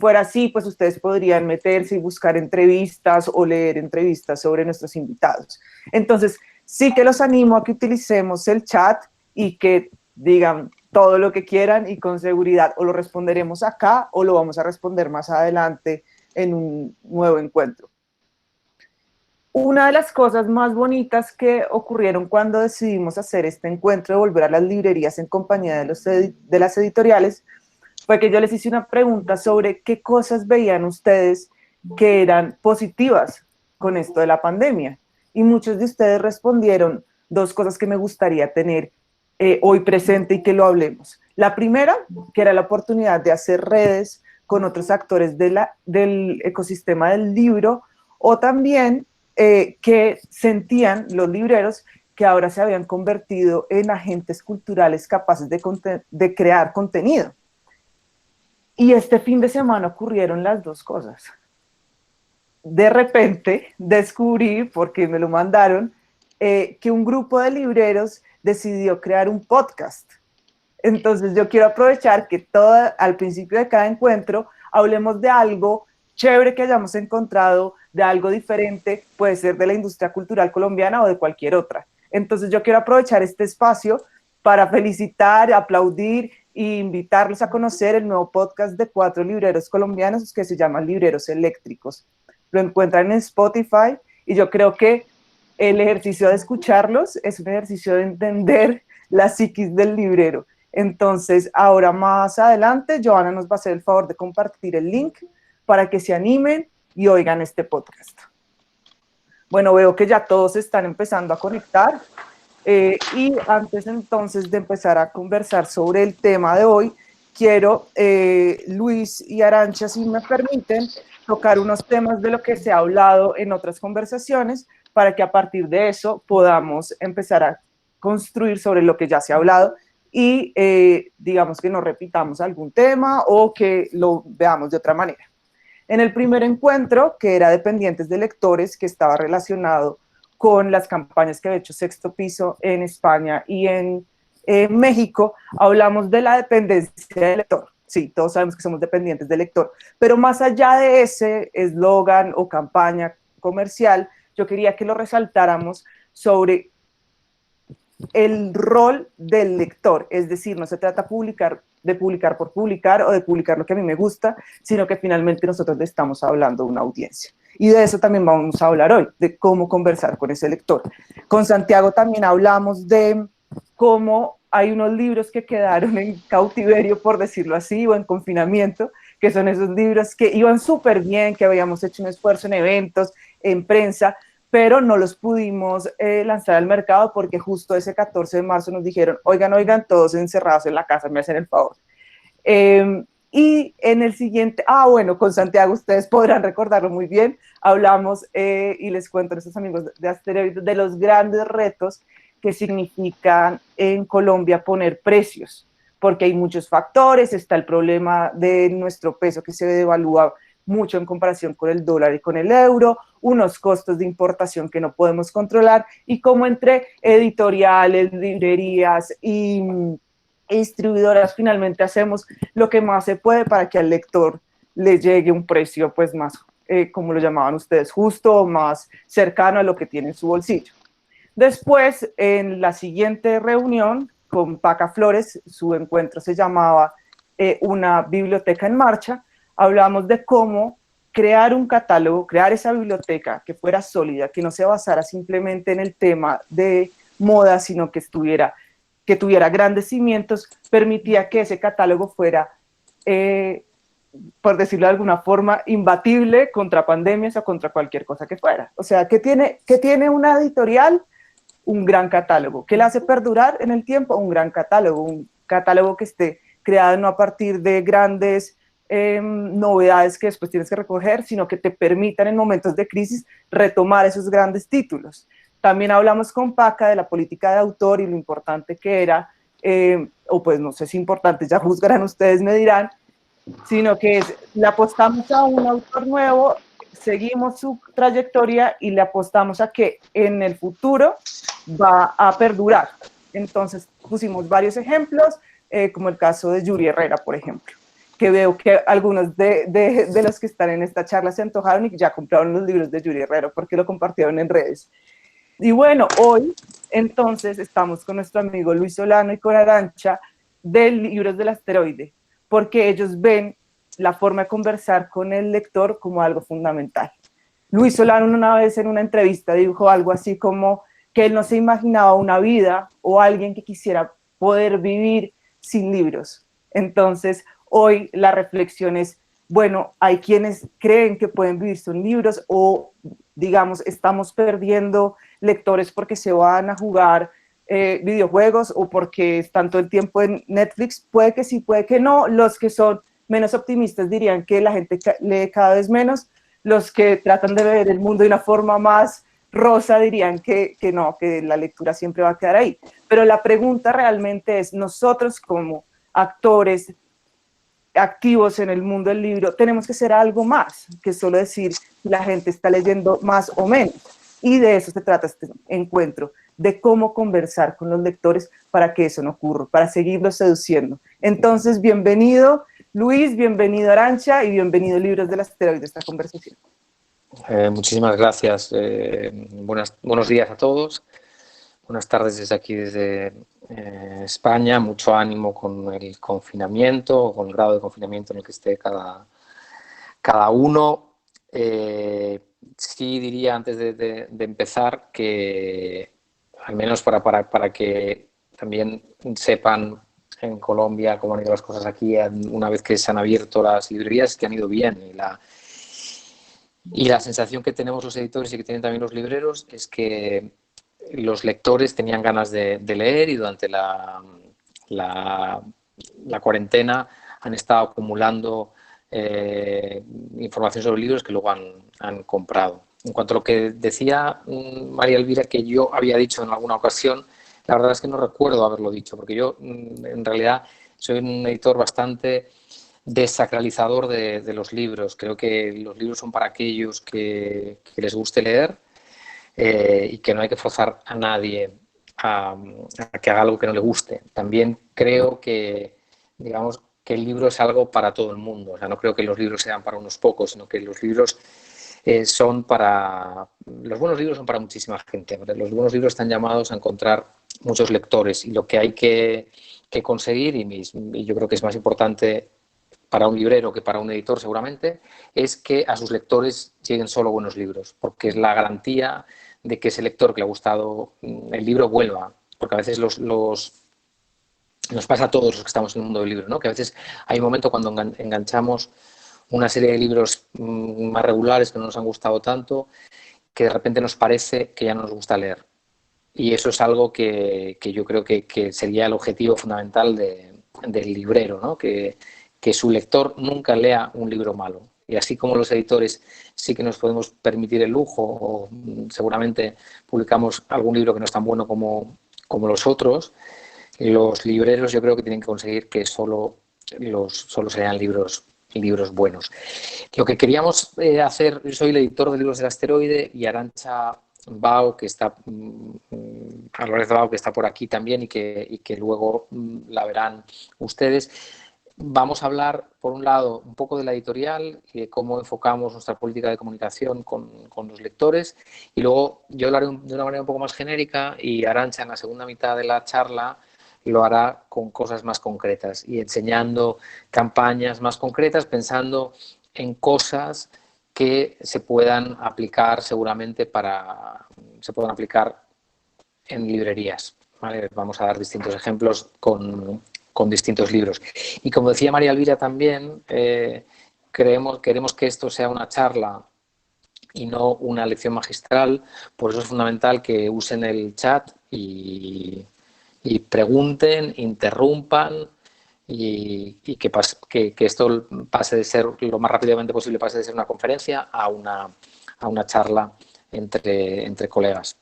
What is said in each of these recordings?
fuera así, pues ustedes podrían meterse y buscar entrevistas o leer entrevistas sobre nuestros invitados. Entonces, sí que los animo a que utilicemos el chat y que digan todo lo que quieran y con seguridad o lo responderemos acá o lo vamos a responder más adelante en un nuevo encuentro. Una de las cosas más bonitas que ocurrieron cuando decidimos hacer este encuentro de volver a las librerías en compañía de las editoriales fue que yo les hice una pregunta sobre qué cosas veían ustedes que eran positivas con esto de la pandemia. Y muchos de ustedes respondieron dos cosas que me gustaría tener hoy presente y que lo hablemos. La primera, que era la oportunidad de hacer redes con otros actores del ecosistema del libro, o también que sentían los libreros que ahora se habían convertido en agentes culturales capaces de crear contenido. Y este fin de semana ocurrieron las dos cosas. De repente descubrí, porque me lo mandaron, que un grupo de libreros decidió crear un podcast. Entonces yo quiero aprovechar que al principio de cada encuentro hablemos de algo chévere que hayamos encontrado, de algo diferente, puede ser de la industria cultural colombiana o de cualquier otra. Entonces yo quiero aprovechar este espacio para felicitar, aplaudir e invitarlos a conocer el nuevo podcast de 4 libreros colombianos que se llama Libreros Eléctricos. Lo encuentran en Spotify y yo creo que el ejercicio de escucharlos es un ejercicio de entender la psiquis del librero. Entonces, ahora más adelante, Joana nos va a hacer el favor de compartir el link para que se animen y oigan este podcast. Bueno, veo que ya todos están empezando a conectar. Y antes entonces de empezar a conversar sobre el tema de hoy, quiero, Luis y Arantxa, si me permiten, tocar unos temas de lo que se ha hablado en otras conversaciones para que a partir de eso podamos empezar a construir sobre lo que ya se ha hablado y digamos que no repitamos algún tema o que lo veamos de otra manera. En el primer encuentro, que era Dependientes de Lectores, que estaba relacionado con las campañas que ha hecho Sexto Piso en España y en México, hablamos de la dependencia del lector. Sí, todos sabemos que somos dependientes del lector, pero más allá de ese eslogan o campaña comercial, yo quería que lo resaltáramos sobre el rol del lector, es decir, no se trata de publicar por publicar o de publicar lo que a mí me gusta, sino que finalmente nosotros le estamos hablando a una audiencia. Y de eso también vamos a hablar hoy, de cómo conversar con ese lector. Con Santiago también hablamos de cómo hay unos libros que quedaron en cautiverio, por decirlo así, o en confinamiento, que son esos libros que iban súper bien, que habíamos hecho un esfuerzo en eventos, en prensa, pero no los pudimos lanzar al mercado porque justo ese 14 de marzo nos dijeron, oigan, todos encerrados en la casa, me hacen el favor. Y en el siguiente, bueno, con Santiago ustedes podrán recordarlo muy bien, hablamos y les cuento a nuestros amigos de Asteroides de los grandes retos que significan en Colombia poner precios, porque hay muchos factores, está el problema de nuestro peso que se devalúa mucho en comparación con el dólar y con el euro, unos costos de importación que no podemos controlar y como entre editoriales, librerías y distribuidoras finalmente hacemos lo que más se puede para que al lector le llegue un precio pues más, como lo llamaban ustedes, justo, más cercano a lo que tiene en su bolsillo. Después, en la siguiente reunión con Paca Flores, su encuentro se llamaba Una biblioteca en marcha, hablamos de cómo crear un catálogo, crear esa biblioteca que fuera sólida, que no se basara simplemente en el tema de moda, sino que tuviera grandes cimientos, permitía que ese catálogo fuera, por decirlo de alguna forma, imbatible contra pandemias o contra cualquier cosa que fuera. O sea, ¿qué tiene una editorial? Un gran catálogo. ¿Qué la hace perdurar en el tiempo? Un gran catálogo, un catálogo que esté creado no a partir de grandes novedades que después tienes que recoger, sino que te permitan en momentos de crisis retomar esos grandes títulos. También hablamos con Paca de la política de autor y lo importante que era, o pues no sé si importante, ya juzgarán ustedes, me dirán, sino que le apostamos a un autor nuevo, seguimos su trayectoria y le apostamos a que en el futuro va a perdurar. Entonces pusimos varios ejemplos, como el caso de Yuri Herrera, por ejemplo. que veo que algunos de los que están en esta charla se antojaron y ya compraron los libros de Yuri Herrero porque lo compartieron en redes. Y bueno, hoy entonces estamos con nuestro amigo Luis Solano y con Arantxa de Libros del Asteroide, porque ellos ven la forma de conversar con el lector como algo fundamental. Luis Solano una vez en una entrevista dijo algo así como que él no se imaginaba una vida o alguien que quisiera poder vivir sin libros. Entonces, hoy la reflexión es, bueno, hay quienes creen que pueden vivir sin libros o, digamos, estamos perdiendo lectores porque se van a jugar videojuegos o porque están todo el tiempo en Netflix. Puede que sí, puede que no. Los que son menos optimistas dirían que la gente lee cada vez menos. Los que tratan de ver el mundo de una forma más rosa dirían que no, que la lectura siempre va a quedar ahí. Pero la pregunta realmente es, nosotros como actores activos en el mundo del libro, tenemos que ser algo más que solo decir si la gente está leyendo más o menos. Y de eso se trata este encuentro, de cómo conversar con los lectores para que eso no ocurra, para seguirlos seduciendo. Entonces, bienvenido Luis, bienvenido Arantxa y bienvenido Libros del Asteroide a esta conversación. Muchísimas gracias. Buenos días a todos. Buenas tardes desde aquí, desde España. Mucho ánimo con el confinamiento, con el grado de confinamiento en el que esté cada uno. Sí diría antes de empezar que, al menos para que también sepan en Colombia cómo han ido las cosas aquí, una vez que se han abierto las librerías, que han ido bien. Y la sensación que tenemos los editores y que tienen también los libreros es que los lectores tenían ganas de leer y durante la cuarentena han estado acumulando información sobre libros que luego han comprado. En cuanto a lo que decía María Elvira, que yo había dicho en alguna ocasión, la verdad es que no recuerdo haberlo dicho, porque yo en realidad soy un editor bastante desacralizador de los libros. Creo que los libros son para aquellos que les guste leer y que no hay que forzar a nadie a que haga algo que no le guste. También creo que, digamos, que el libro es algo para todo el mundo. O sea, no creo que los libros sean para unos pocos, sino que los libros son para... Los buenos libros son para muchísima gente. Los buenos libros están llamados a encontrar muchos lectores y lo que hay que conseguir, y yo creo que es más importante para un librero que para un editor seguramente, es que a sus lectores lleguen solo buenos libros, porque es la garantía de que ese lector que le ha gustado el libro vuelva, porque a veces nos pasa a todos los que estamos en el mundo del libro, ¿no? Que a veces hay un momento cuando enganchamos una serie de libros más regulares que no nos han gustado tanto, que de repente nos parece que ya no nos gusta leer. Y eso es algo que yo creo que sería el objetivo fundamental del librero, ¿no? Que su lector nunca lea un libro malo. Y así como los editores sí que nos podemos permitir el lujo, o seguramente publicamos algún libro que no es tan bueno como los otros, los libreros yo creo que tienen que conseguir que solo se lean libros buenos. Lo que queríamos hacer, yo soy el editor de Libros del Asteroide y Arantxa Bao, que está Álvarez Bao, que está por aquí también y que luego la verán ustedes. Vamos a hablar, por un lado, un poco de la editorial y de cómo enfocamos nuestra política de comunicación con los lectores, y luego yo lo haré de una manera un poco más genérica y Arantxa en la segunda mitad de la charla lo hará con cosas más concretas y enseñando campañas más concretas, pensando en cosas que se puedan aplicar seguramente se puedan aplicar en librerías, ¿vale? Vamos a dar distintos ejemplos con distintos libros. Y como decía María Elvira también, queremos que esto sea una charla y no una lección magistral, por eso es fundamental que usen el chat y pregunten, interrumpan y que esto pase de ser lo más rápidamente posible, pase de ser una conferencia a una charla entre colegas.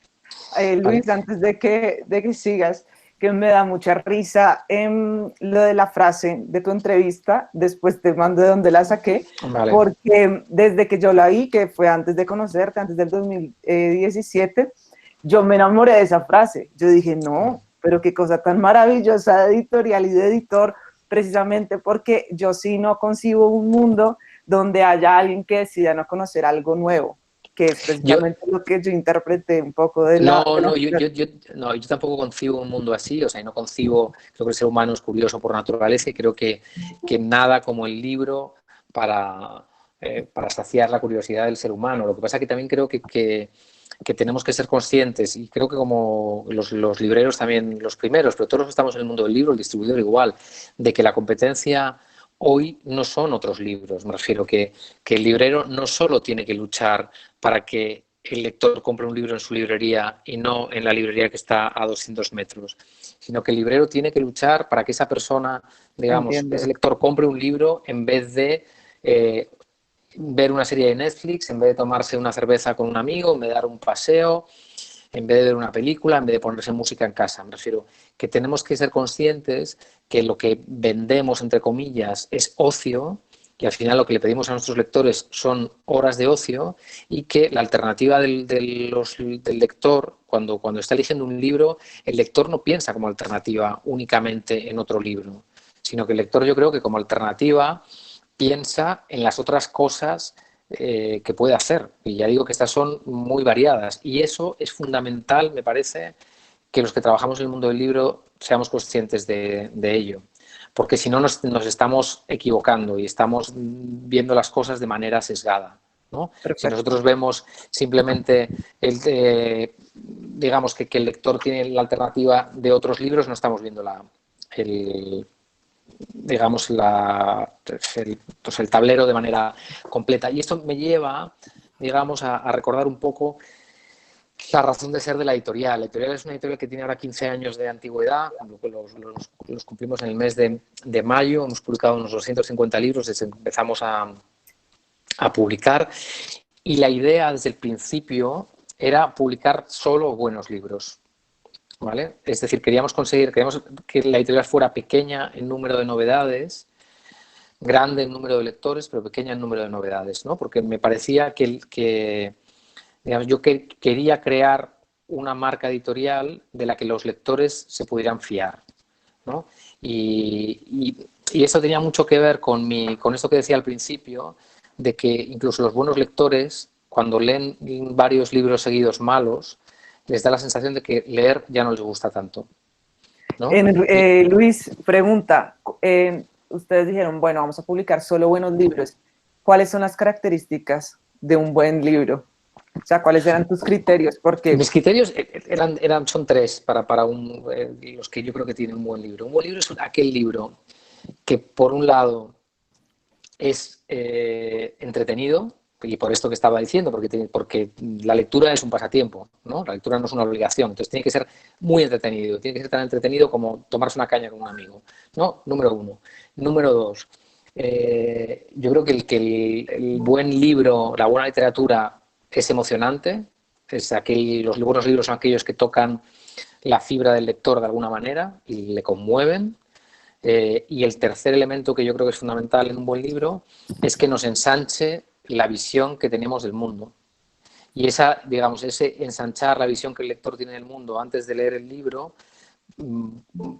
Luis, ¿vale? Antes de que sigas, que me da mucha risa lo de la frase de tu entrevista, después te mando de dónde la saqué, vale. Porque desde que yo la vi, que fue antes de conocerte, antes del 2017, yo me enamoré de esa frase. Yo dije, no, pero qué cosa tan maravillosa de editorial y de editor, precisamente porque yo sí no concibo un mundo donde haya alguien que decida no conocer algo nuevo, que es Yo, precisamente lo que yo interpreté un poco de no, de la... no, no, yo tampoco concibo un mundo así, o sea, no concibo, creo que el ser humano es curioso por naturaleza y creo que nada como el libro para, para saciar la curiosidad del ser humano. Lo que pasa es que también creo que tenemos que ser conscientes, y creo que como los libreros también, los primeros, pero todos los que estamos en el mundo del libro, el distribuidor igual, de que la competencia hoy no son otros libros. Me refiero que el librero no solo tiene que luchar para que el lector compre un libro en su librería y no en la librería que está a 200 metros, sino que el librero tiene que luchar para que esa persona, digamos, Entiendo. ese lector compre un libro en vez de ver una serie de Netflix, en vez de tomarse una cerveza con un amigo, en vez de dar un paseo, en vez de ver una película, en vez de ponerse música en casa. Me refiero que tenemos que ser conscientes que lo que vendemos, entre comillas, es ocio, y al final lo que le pedimos a nuestros lectores son horas de ocio, y que la alternativa del lector, cuando está eligiendo un libro, el lector no piensa como alternativa únicamente en otro libro, sino que el lector, yo creo que como alternativa piensa en las otras cosas que puede hacer. Y ya digo que estas son muy variadas. Y eso es fundamental, me parece, que los que trabajamos en el mundo del libro seamos conscientes de ello. Porque si no nos estamos equivocando y estamos viendo las cosas de manera sesgada, ¿no? Si Perfecto. nosotros vemos simplemente, digamos, que el lector tiene la alternativa de otros libros, no estamos viendo el, digamos, el tablero de manera completa. Y esto me lleva, digamos, a recordar un poco la razón de ser de la editorial. La editorial es una editorial que tiene ahora 15 años de antigüedad, los cumplimos en el mes de mayo, hemos publicado unos 250 libros desde que empezamos a publicar, y la idea desde el principio era publicar solo buenos libros. ¿Vale? Es decir, queríamos que la editorial fuera pequeña en número de novedades, grande en número de lectores, pero pequeña en número de novedades, ¿no? Porque me parecía digamos, yo quería crear una marca editorial de la que los lectores se pudieran fiar, ¿no? Y eso tenía mucho que ver con esto que decía al principio, de que incluso los buenos lectores, cuando leen varios libros seguidos malos, les da la sensación de que leer ya no les gusta tanto, ¿no? Luis pregunta, ustedes dijeron, bueno, vamos a publicar solo buenos libros. ¿Cuáles son las características de un buen libro? O sea, ¿cuáles eran tus criterios? Porque Mis criterios son tres para los que yo creo que tienen un buen libro. Un buen libro es aquel libro que, por un lado, es entretenido, y por esto que estaba diciendo, porque la lectura es un pasatiempo, ¿no? La lectura no es una obligación, entonces tiene que ser muy entretenido, tiene que ser tan entretenido como tomarse una caña con un amigo, ¿no? Número uno. Número dos, yo creo que el buen libro, la buena literatura es emocionante, los buenos libros son aquellos que tocan la fibra del lector de alguna manera y le conmueven. Y el tercer elemento que yo creo que es fundamental en un buen libro es que nos ensanche la visión que tenemos del mundo. Y ese ensanchar la visión que el lector tiene del mundo antes de leer el libro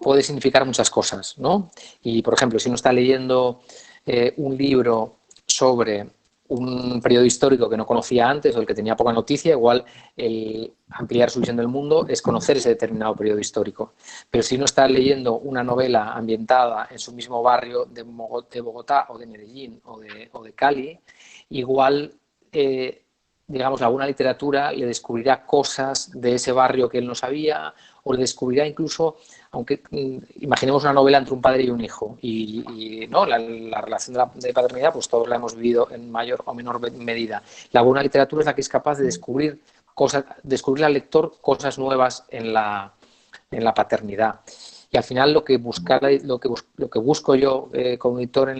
puede significar muchas cosas, ¿no? Y, por ejemplo, si uno está leyendo un libro sobre un periodo histórico que no conocía antes o el que tenía poca noticia, igual el ampliar su visión del mundo es conocer ese determinado periodo histórico. Pero si uno está leyendo una novela ambientada en su mismo barrio de Bogotá o de Medellín o de Cali, igual, digamos, la buena literatura le descubrirá cosas de ese barrio que él no sabía, o le descubrirá incluso, aunque imaginemos una novela entre un padre y un hijo, y ¿no? La relación de paternidad, pues todos la hemos vivido en mayor o menor medida. La buena literatura es la que es capaz de descubrir al lector cosas nuevas en la paternidad. Y al final lo que busco yo como editor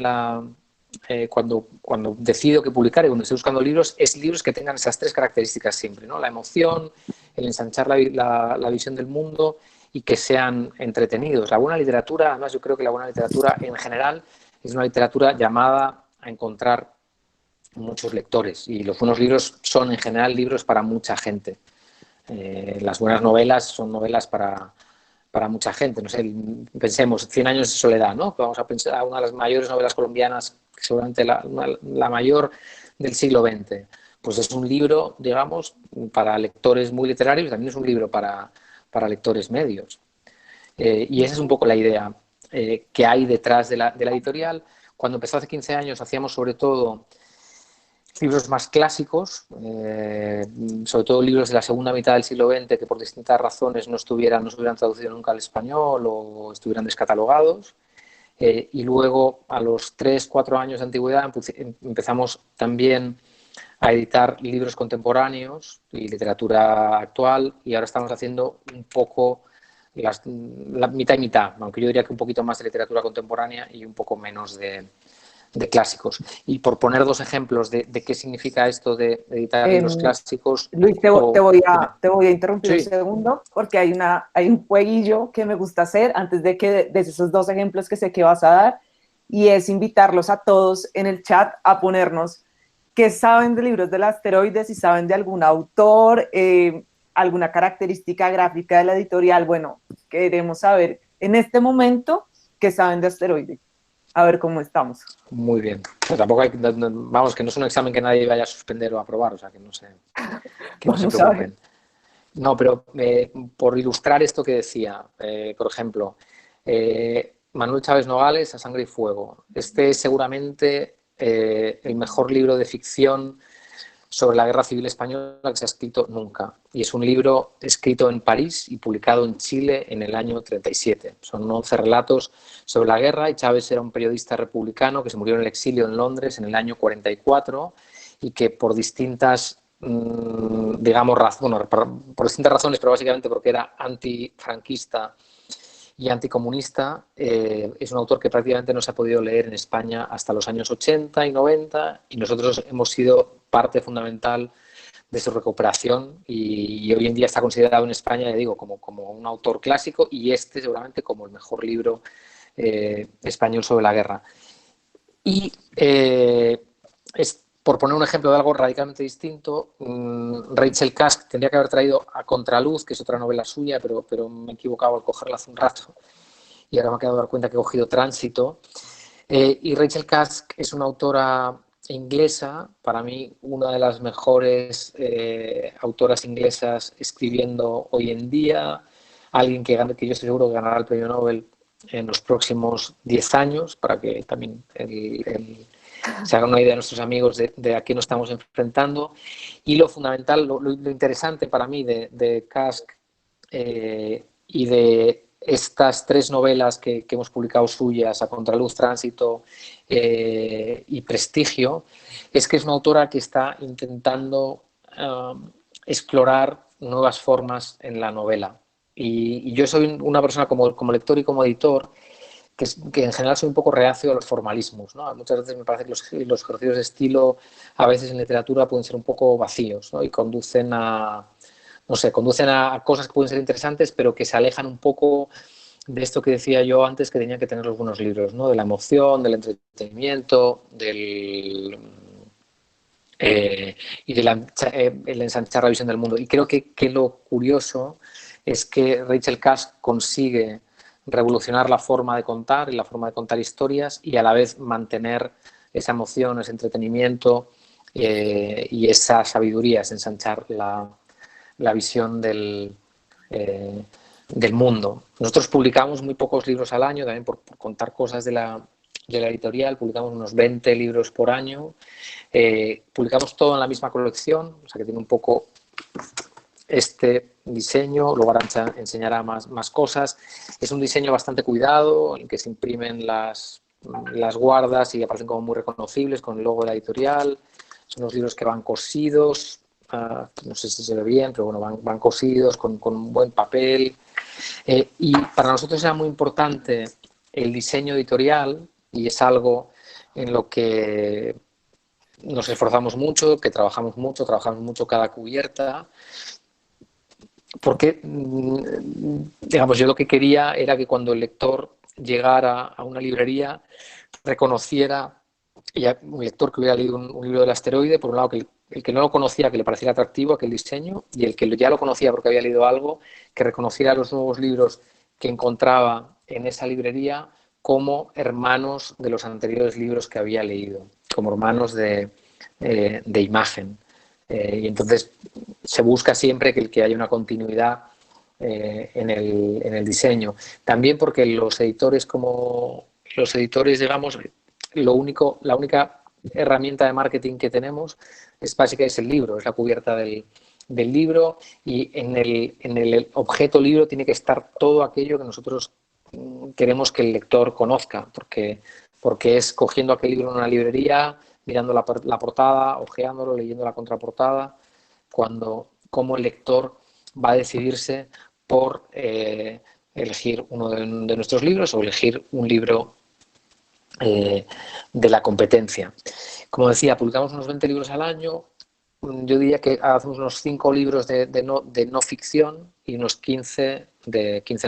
cuando decido que publicar y cuando estoy buscando libros, es libros que tengan esas tres características siempre, ¿no? La emoción, el ensanchar la visión del mundo y que sean entretenidos. La buena literatura, además yo creo que la buena literatura en general es una literatura llamada a encontrar muchos lectores, y los buenos libros son en general libros para mucha gente. Las buenas novelas son novelas para mucha gente. No sé, pensemos, Cien años de soledad, ¿no? Vamos a pensar a una de las mayores novelas colombianas, seguramente la mayor del siglo XX. Pues es un libro, digamos, para lectores muy literarios y también es un libro para lectores medios. Y esa es un poco la idea que hay detrás de la editorial. Cuando empezó hace 15 años hacíamos sobre todo libros más clásicos, sobre todo libros de la segunda mitad del siglo XX que por distintas razones no se hubieran traducido nunca al español o estuvieran descatalogados. Y luego, a los 3-4 años de antigüedad, empezamos también a editar libros contemporáneos y literatura actual, y ahora estamos haciendo un poco la mitad y mitad, aunque yo diría que un poquito más de literatura contemporánea y un poco menos de clásicos. Y por poner dos ejemplos de qué significa esto de editar libros clásicos... Luis, te voy a interrumpir un Sí. segundo porque hay un jueguillo que me gusta hacer antes de que des esos dos ejemplos que sé que vas a dar, y es invitarlos a todos en el chat a ponernos qué saben de libros del asteroide, si saben de algún autor, alguna característica gráfica de la editorial. Bueno, queremos saber en este momento qué saben de asteroide. A ver cómo estamos. Muy bien. Pero tampoco hay, vamos, que no es un examen que nadie vaya a suspender o a aprobar, o sea, que no se preocupen. No, pero por ilustrar esto que decía, por ejemplo, Manuel Chávez Nogales, A Sangre y Fuego. Este es seguramente el mejor libro de ficción sobre la Guerra Civil Española que se ha escrito nunca. Y es un libro escrito en París y publicado en Chile en el año 37. Son 11 relatos sobre la guerra, y Chávez era un periodista republicano que se murió en el exilio en Londres en el año 44 y que por distintas, digamos, por distintas razones, pero básicamente porque era antifranquista y anticomunista, es un autor que prácticamente no se ha podido leer en España hasta los años 80 y 90, y nosotros hemos sido parte fundamental de su recuperación, y hoy en día está considerado en España, ya digo, como un autor clásico, y este seguramente como el mejor libro español sobre la guerra. Y por poner un ejemplo de algo radicalmente distinto, Rachel Cusk tendría que haber traído A Contraluz, que es otra novela suya, pero me he equivocado al cogerla hace un rato y ahora me he quedado dar cuenta que he cogido Tránsito. Y Rachel Cusk es una autora inglesa, para mí una de las mejores autoras inglesas escribiendo hoy en día, alguien que yo estoy seguro que ganará el premio Nobel en los próximos 10 años, para que también se hagan una idea de nuestros amigos de a qué nos estamos enfrentando. Y lo fundamental, lo interesante para mí de Cusk y de estas 3 novelas que hemos publicado suyas, A Contraluz, Tránsito y Prestigio, es que es una autora que está intentando explorar nuevas formas en la novela. Y yo soy una persona como lector y como editor que en general soy un poco reacio a los formalismos, ¿no? Muchas veces me parece que los ejercicios de estilo a veces en literatura pueden ser un poco vacíos, ¿no? Y conducen a cosas que pueden ser interesantes, pero que se alejan un poco de esto que decía yo antes, que tenían que tener los buenos libros, ¿no? De la emoción, del entretenimiento, y el ensanchar la visión del mundo. Y creo que lo curioso es que Rachel Cusk consigue revolucionar la forma de contar y la forma de contar historias, y a la vez mantener esa emoción, ese entretenimiento y esa sabiduría, es ensanchar la visión del mundo. Nosotros publicamos muy pocos libros al año, también por contar cosas de la editorial, publicamos unos 20 libros por año. Publicamos todo en la misma colección, o sea que tiene un poco este diseño. Luego Arantxa enseñará más cosas. Es un diseño bastante cuidado, en que se imprimen las guardas y aparecen como muy reconocibles con el logo de la editorial. Son los libros que van cosidos, no sé si se ve bien, pero bueno, van cosidos con un buen papel. Y para nosotros era muy importante el diseño editorial, y es algo en lo que nos esforzamos mucho, que trabajamos mucho cada cubierta, porque, digamos, yo lo que quería era que cuando el lector llegara a una librería reconociera, un lector que hubiera leído un libro del asteroide, por un lado, que el que no lo conocía, que le pareciera atractivo aquel diseño, y el que ya lo conocía porque había leído algo, que reconociera los nuevos libros que encontraba en esa librería como hermanos de los anteriores libros que había leído, como hermanos de imagen. Y entonces se busca siempre que haya una continuidad en el diseño. También porque los editores, digamos, la única herramienta de marketing que tenemos es básicamente es el libro, es la cubierta del libro, y en el objeto libro tiene que estar todo aquello que nosotros queremos que el lector conozca, porque es cogiendo aquel libro en una librería, mirando la portada, hojeándolo, leyendo la contraportada, cómo el lector va a decidirse por elegir uno de nuestros libros o elegir un libro de la competencia. Como decía, publicamos unos 20 libros al año. Yo diría que hacemos unos 5 libros de no ficción y unos 15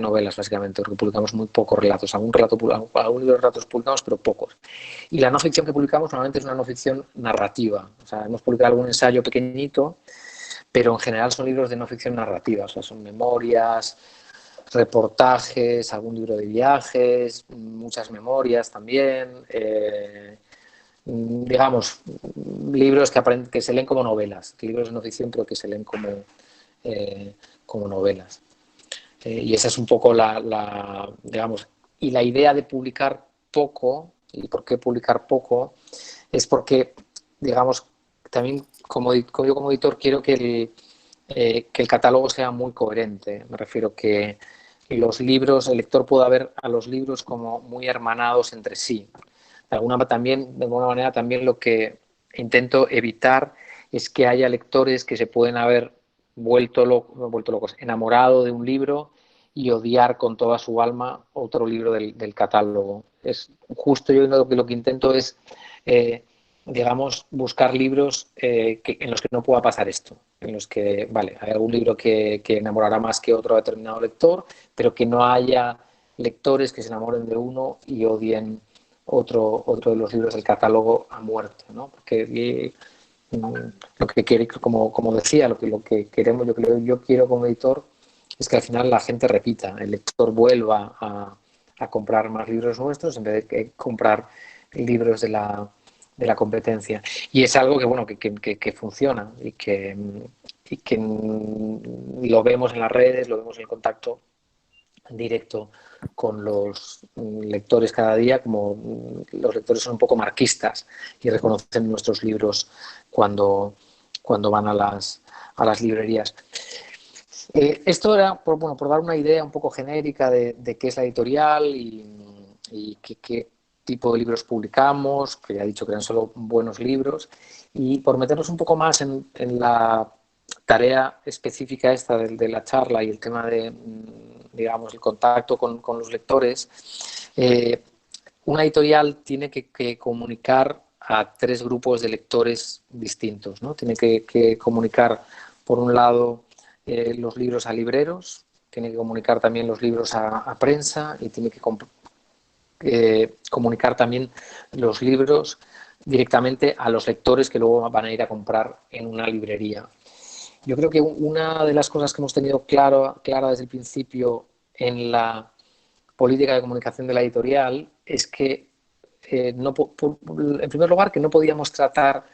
novelas, básicamente, porque publicamos muy pocos relatos. Algún libro de relatos publicamos, pero pocos. Y la no ficción que publicamos normalmente es una no ficción narrativa. O sea, hemos publicado algún ensayo pequeñito, pero en general son libros de no ficción narrativa. O sea, son memorias, reportajes, algún libro de viajes, muchas memorias también. Digamos, libros que se leen como novelas, libros de no ficción, pero que se leen como novelas. Y esa es un poco digamos, y la idea de publicar poco, y por qué publicar poco, es porque, digamos, también yo como editor quiero que el catálogo sea muy coherente. Me refiero que el lector pueda ver a los libros como muy hermanados entre sí. De alguna manera también lo que intento evitar es que haya lectores que se pueden haber vuelto locos, enamorado de un libro y odiar con toda su alma otro libro del catálogo. Es justo yo lo que intento es, digamos, buscar libros en los que no pueda pasar esto, en los que, vale, hay algún libro que enamorará más que otro a determinado lector, pero que no haya lectores que se enamoren de uno y odien otro de los libros del catálogo a muerte, ¿no? Porque lo que quiere, como decía, lo que queremos, yo quiero como editor es que al final la gente repita, el lector vuelva a comprar más libros nuestros en vez de comprar libros de la competencia. Y es algo que, bueno, que funciona y que lo vemos en las redes, lo vemos en el contacto directo con los lectores cada día, como los lectores son un poco marquistas y reconocen nuestros libros cuando van a las librerías. Esto era por dar una idea un poco genérica de qué es la editorial y qué tipo de libros publicamos, que ya he dicho que eran solo buenos libros, y por meternos un poco más en la tarea específica esta de la charla y el tema de, digamos, el contacto con los lectores, una editorial tiene que comunicar a 3 grupos de lectores distintos, ¿no? Tiene que comunicar, por un lado, los libros a libreros, tiene que comunicar también los libros a prensa y tiene que comunicar también los libros directamente a los lectores que luego van a ir a comprar en una librería. Yo creo que una de las cosas que hemos tenido clara desde el principio en la política de comunicación de la editorial es que, en primer lugar, que no podíamos tratar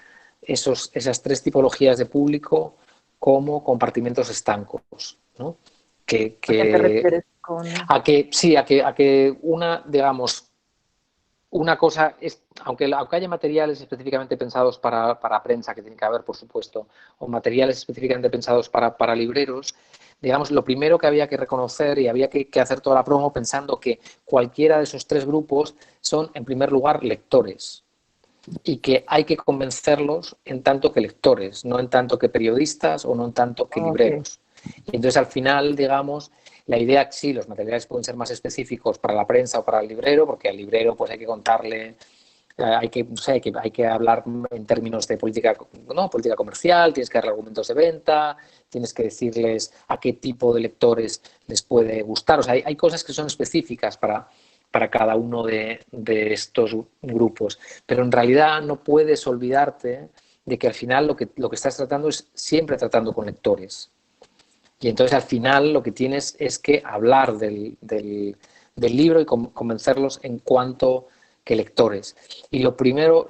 esas 3 tipologías de público como compartimentos estancos, ¿no? ¿A qué te refieres con...? A que una, digamos, una cosa es, aunque haya materiales específicamente pensados para prensa, que tiene que haber, por supuesto, o materiales específicamente pensados para libreros, digamos, lo primero que había que reconocer y había que hacer toda la promo pensando que cualquiera de esos 3 grupos son, en primer lugar, lectores y que hay que convencerlos en tanto que lectores, no en tanto que periodistas o no en tanto que libreros. Y entonces, al final, digamos, la idea, sí, los materiales pueden ser más específicos para la prensa o para el librero, porque al librero pues hay que contarle, hay que hablar en términos de política comercial, tienes que darle argumentos de venta, tienes que decirles a qué tipo de lectores les puede gustar. O sea, hay cosas que son específicas para cada uno de estos grupos. Pero en realidad no puedes olvidarte de que al final lo que estás tratando es siempre tratando con lectores. Y entonces al final lo que tienes es que hablar del libro y convencerlos en cuanto que lectores. Y lo primero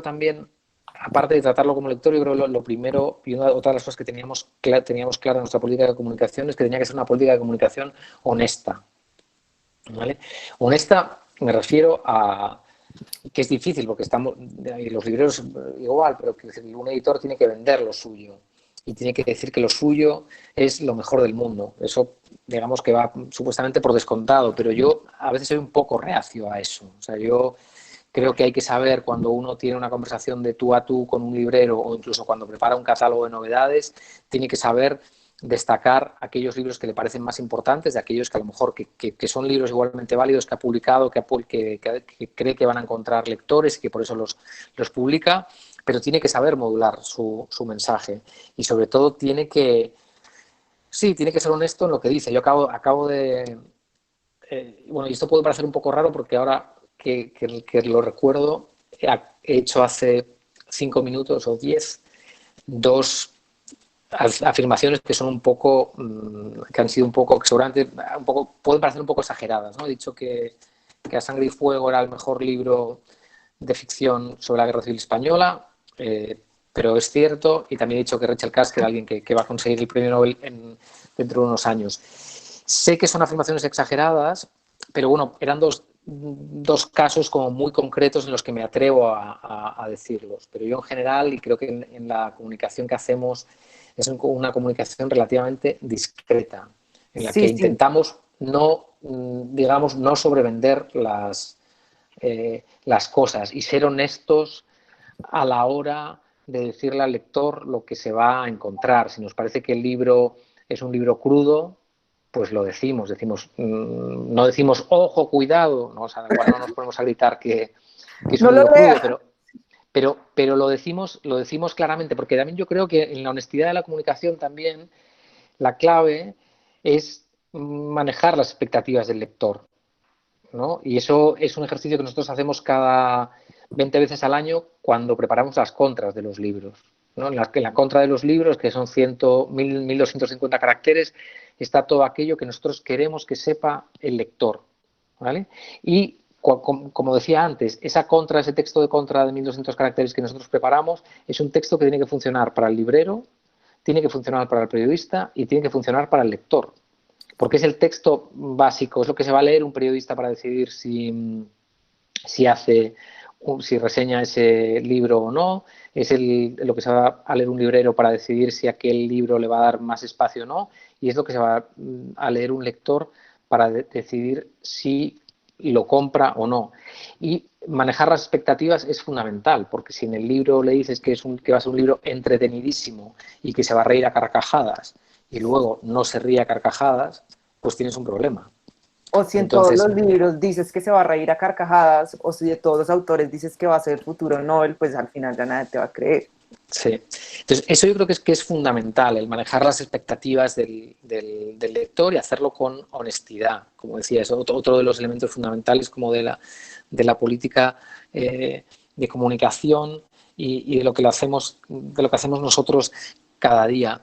también, aparte de tratarlo como lector, yo creo que lo primero, y otra de las cosas que teníamos clara en nuestra política de comunicación, es que tenía que ser una política de comunicación honesta. ¿Vale? Honesta me refiero a que es difícil porque estamos, y los libreros igual, pero que un editor tiene que vender lo suyo y tiene que decir que lo suyo es lo mejor del mundo. Eso, digamos que va supuestamente por descontado, pero yo a veces soy un poco reacio a eso. O sea, yo creo que hay que saber cuando uno tiene una conversación de tú a tú con un librero o incluso cuando prepara un catálogo de novedades, tiene que saber destacar aquellos libros que le parecen más importantes, de aquellos que a lo mejor que son libros igualmente válidos que ha publicado, que cree que van a encontrar lectores y que por eso los publica, pero tiene que saber modular su mensaje y sobre todo tiene que ser honesto en lo que dice. Yo acabo de... bueno, y esto puede parecer un poco raro porque ahora que lo recuerdo, he hecho hace 5 minutos o 10 dos afirmaciones que son un poco, que han sido un poco, que seguramente pueden parecer un poco exageradas, ¿no? He dicho que A Sangre y Fuego era el mejor libro de ficción sobre la Guerra Civil Española, pero es cierto, y también he dicho que Rachel Cusk era alguien que va a conseguir el premio Nobel dentro de unos años. Sé que son afirmaciones exageradas, pero bueno, eran dos casos como muy concretos en los que me atrevo a decirlos. Pero yo en general, y creo que en la comunicación que hacemos, es una comunicación relativamente discreta, en la que Sí, sí. intentamos no sobrevender las cosas y ser honestos a la hora de decirle al lector lo que se va a encontrar. Si nos parece que el libro es un libro crudo, pues lo decimos. No decimos, ojo, cuidado, ¿no? O sea, igual no nos ponemos a gritar que es No un lo libro crudo, lea. pero lo decimos claramente, porque también yo creo que en la honestidad de la comunicación también la clave es manejar las expectativas del lector, ¿no? Y eso es un ejercicio que nosotros hacemos cada 20 veces al año cuando preparamos las contras de los libros, ¿no? En la contra de los libros, que son 1.250 caracteres, está todo aquello que nosotros queremos que sepa el lector, ¿vale? Y como decía antes, ese texto de contra de 1.200 caracteres que nosotros preparamos es un texto que tiene que funcionar para el librero, tiene que funcionar para el periodista y tiene que funcionar para el lector. Porque es el texto básico, es lo que se va a leer un periodista para decidir si reseña ese libro o no, es lo que se va a leer un librero para decidir si aquel libro le va a dar más espacio o no, y es lo que se va a leer un lector para decidir si lo compra o no. Y manejar las expectativas es fundamental, porque si en el libro le dices que va a ser un libro entretenidísimo y que se va a reír a carcajadas y luego no se ríe a carcajadas, pues tienes un problema. O si en todos Entonces, los libros dices que se va a reír a carcajadas, o si de todos los autores dices que va a ser futuro Nobel, pues al final ya nadie te va a creer. sí. Entonces, eso yo creo que es fundamental, el manejar las expectativas del lector y hacerlo con honestidad. Como decía, es otro de los elementos fundamentales como de la política de comunicación y de lo que hacemos nosotros cada día.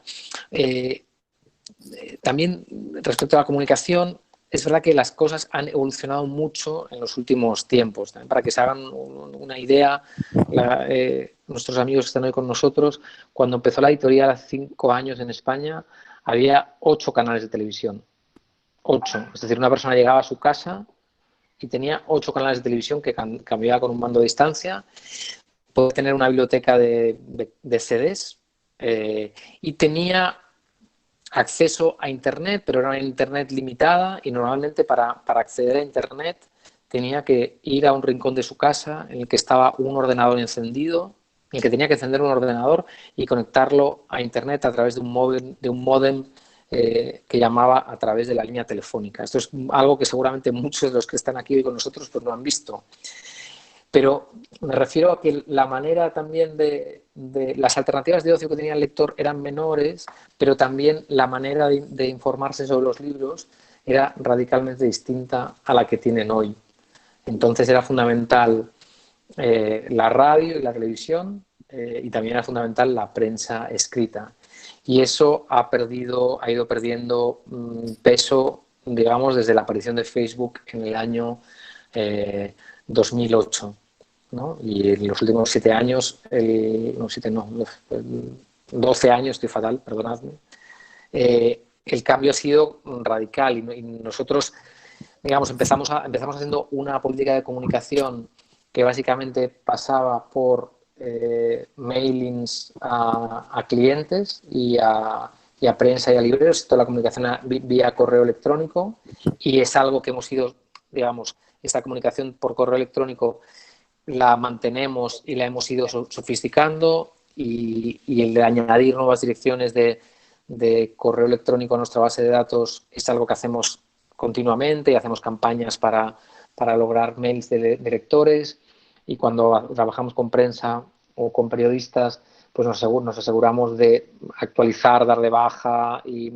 También respecto a la comunicación, es verdad que las cosas han evolucionado mucho en los últimos tiempos. También para que se hagan una idea, nuestros amigos que están hoy con nosotros, cuando empezó la editorial hace 5 años en España, había 8 canales de televisión. 8. Es decir, una persona llegaba a su casa y tenía 8 canales de televisión que cambiaba con un mando de distancia. Podía tener una biblioteca de CDs y tenía acceso a Internet, pero era una Internet limitada y normalmente para acceder a Internet tenía que ir a un rincón de su casa en el que estaba un ordenador encendido, en el que tenía que encender un ordenador y conectarlo a Internet a través de un módem que llamaba a través de la línea telefónica. Esto es algo que seguramente muchos de los que están aquí hoy con nosotros pues no han visto. Pero me refiero a que la manera también de las alternativas de ocio que tenía el lector eran menores, pero también la manera de informarse sobre los libros era radicalmente distinta a la que tienen hoy. Entonces era fundamental la radio y la televisión, y también era fundamental la prensa escrita. Y eso ha ido perdiendo peso, digamos, desde la aparición de Facebook en el año 2008, ¿no? Y en los últimos 7 años, 12 años, estoy fatal, perdonadme, el cambio ha sido radical y nosotros, digamos, empezamos haciendo una política de comunicación que básicamente pasaba por mailings a clientes y a prensa y a libreros, toda la comunicación vía correo electrónico, y es algo que hemos ido, digamos, esta comunicación por correo electrónico la mantenemos y la hemos ido sofisticando, y el de añadir nuevas direcciones de correo electrónico a nuestra base de datos es algo que hacemos continuamente, y hacemos campañas para lograr mails de lectores, y cuando trabajamos con prensa o con periodistas, pues nos aseguramos de actualizar, dar de baja y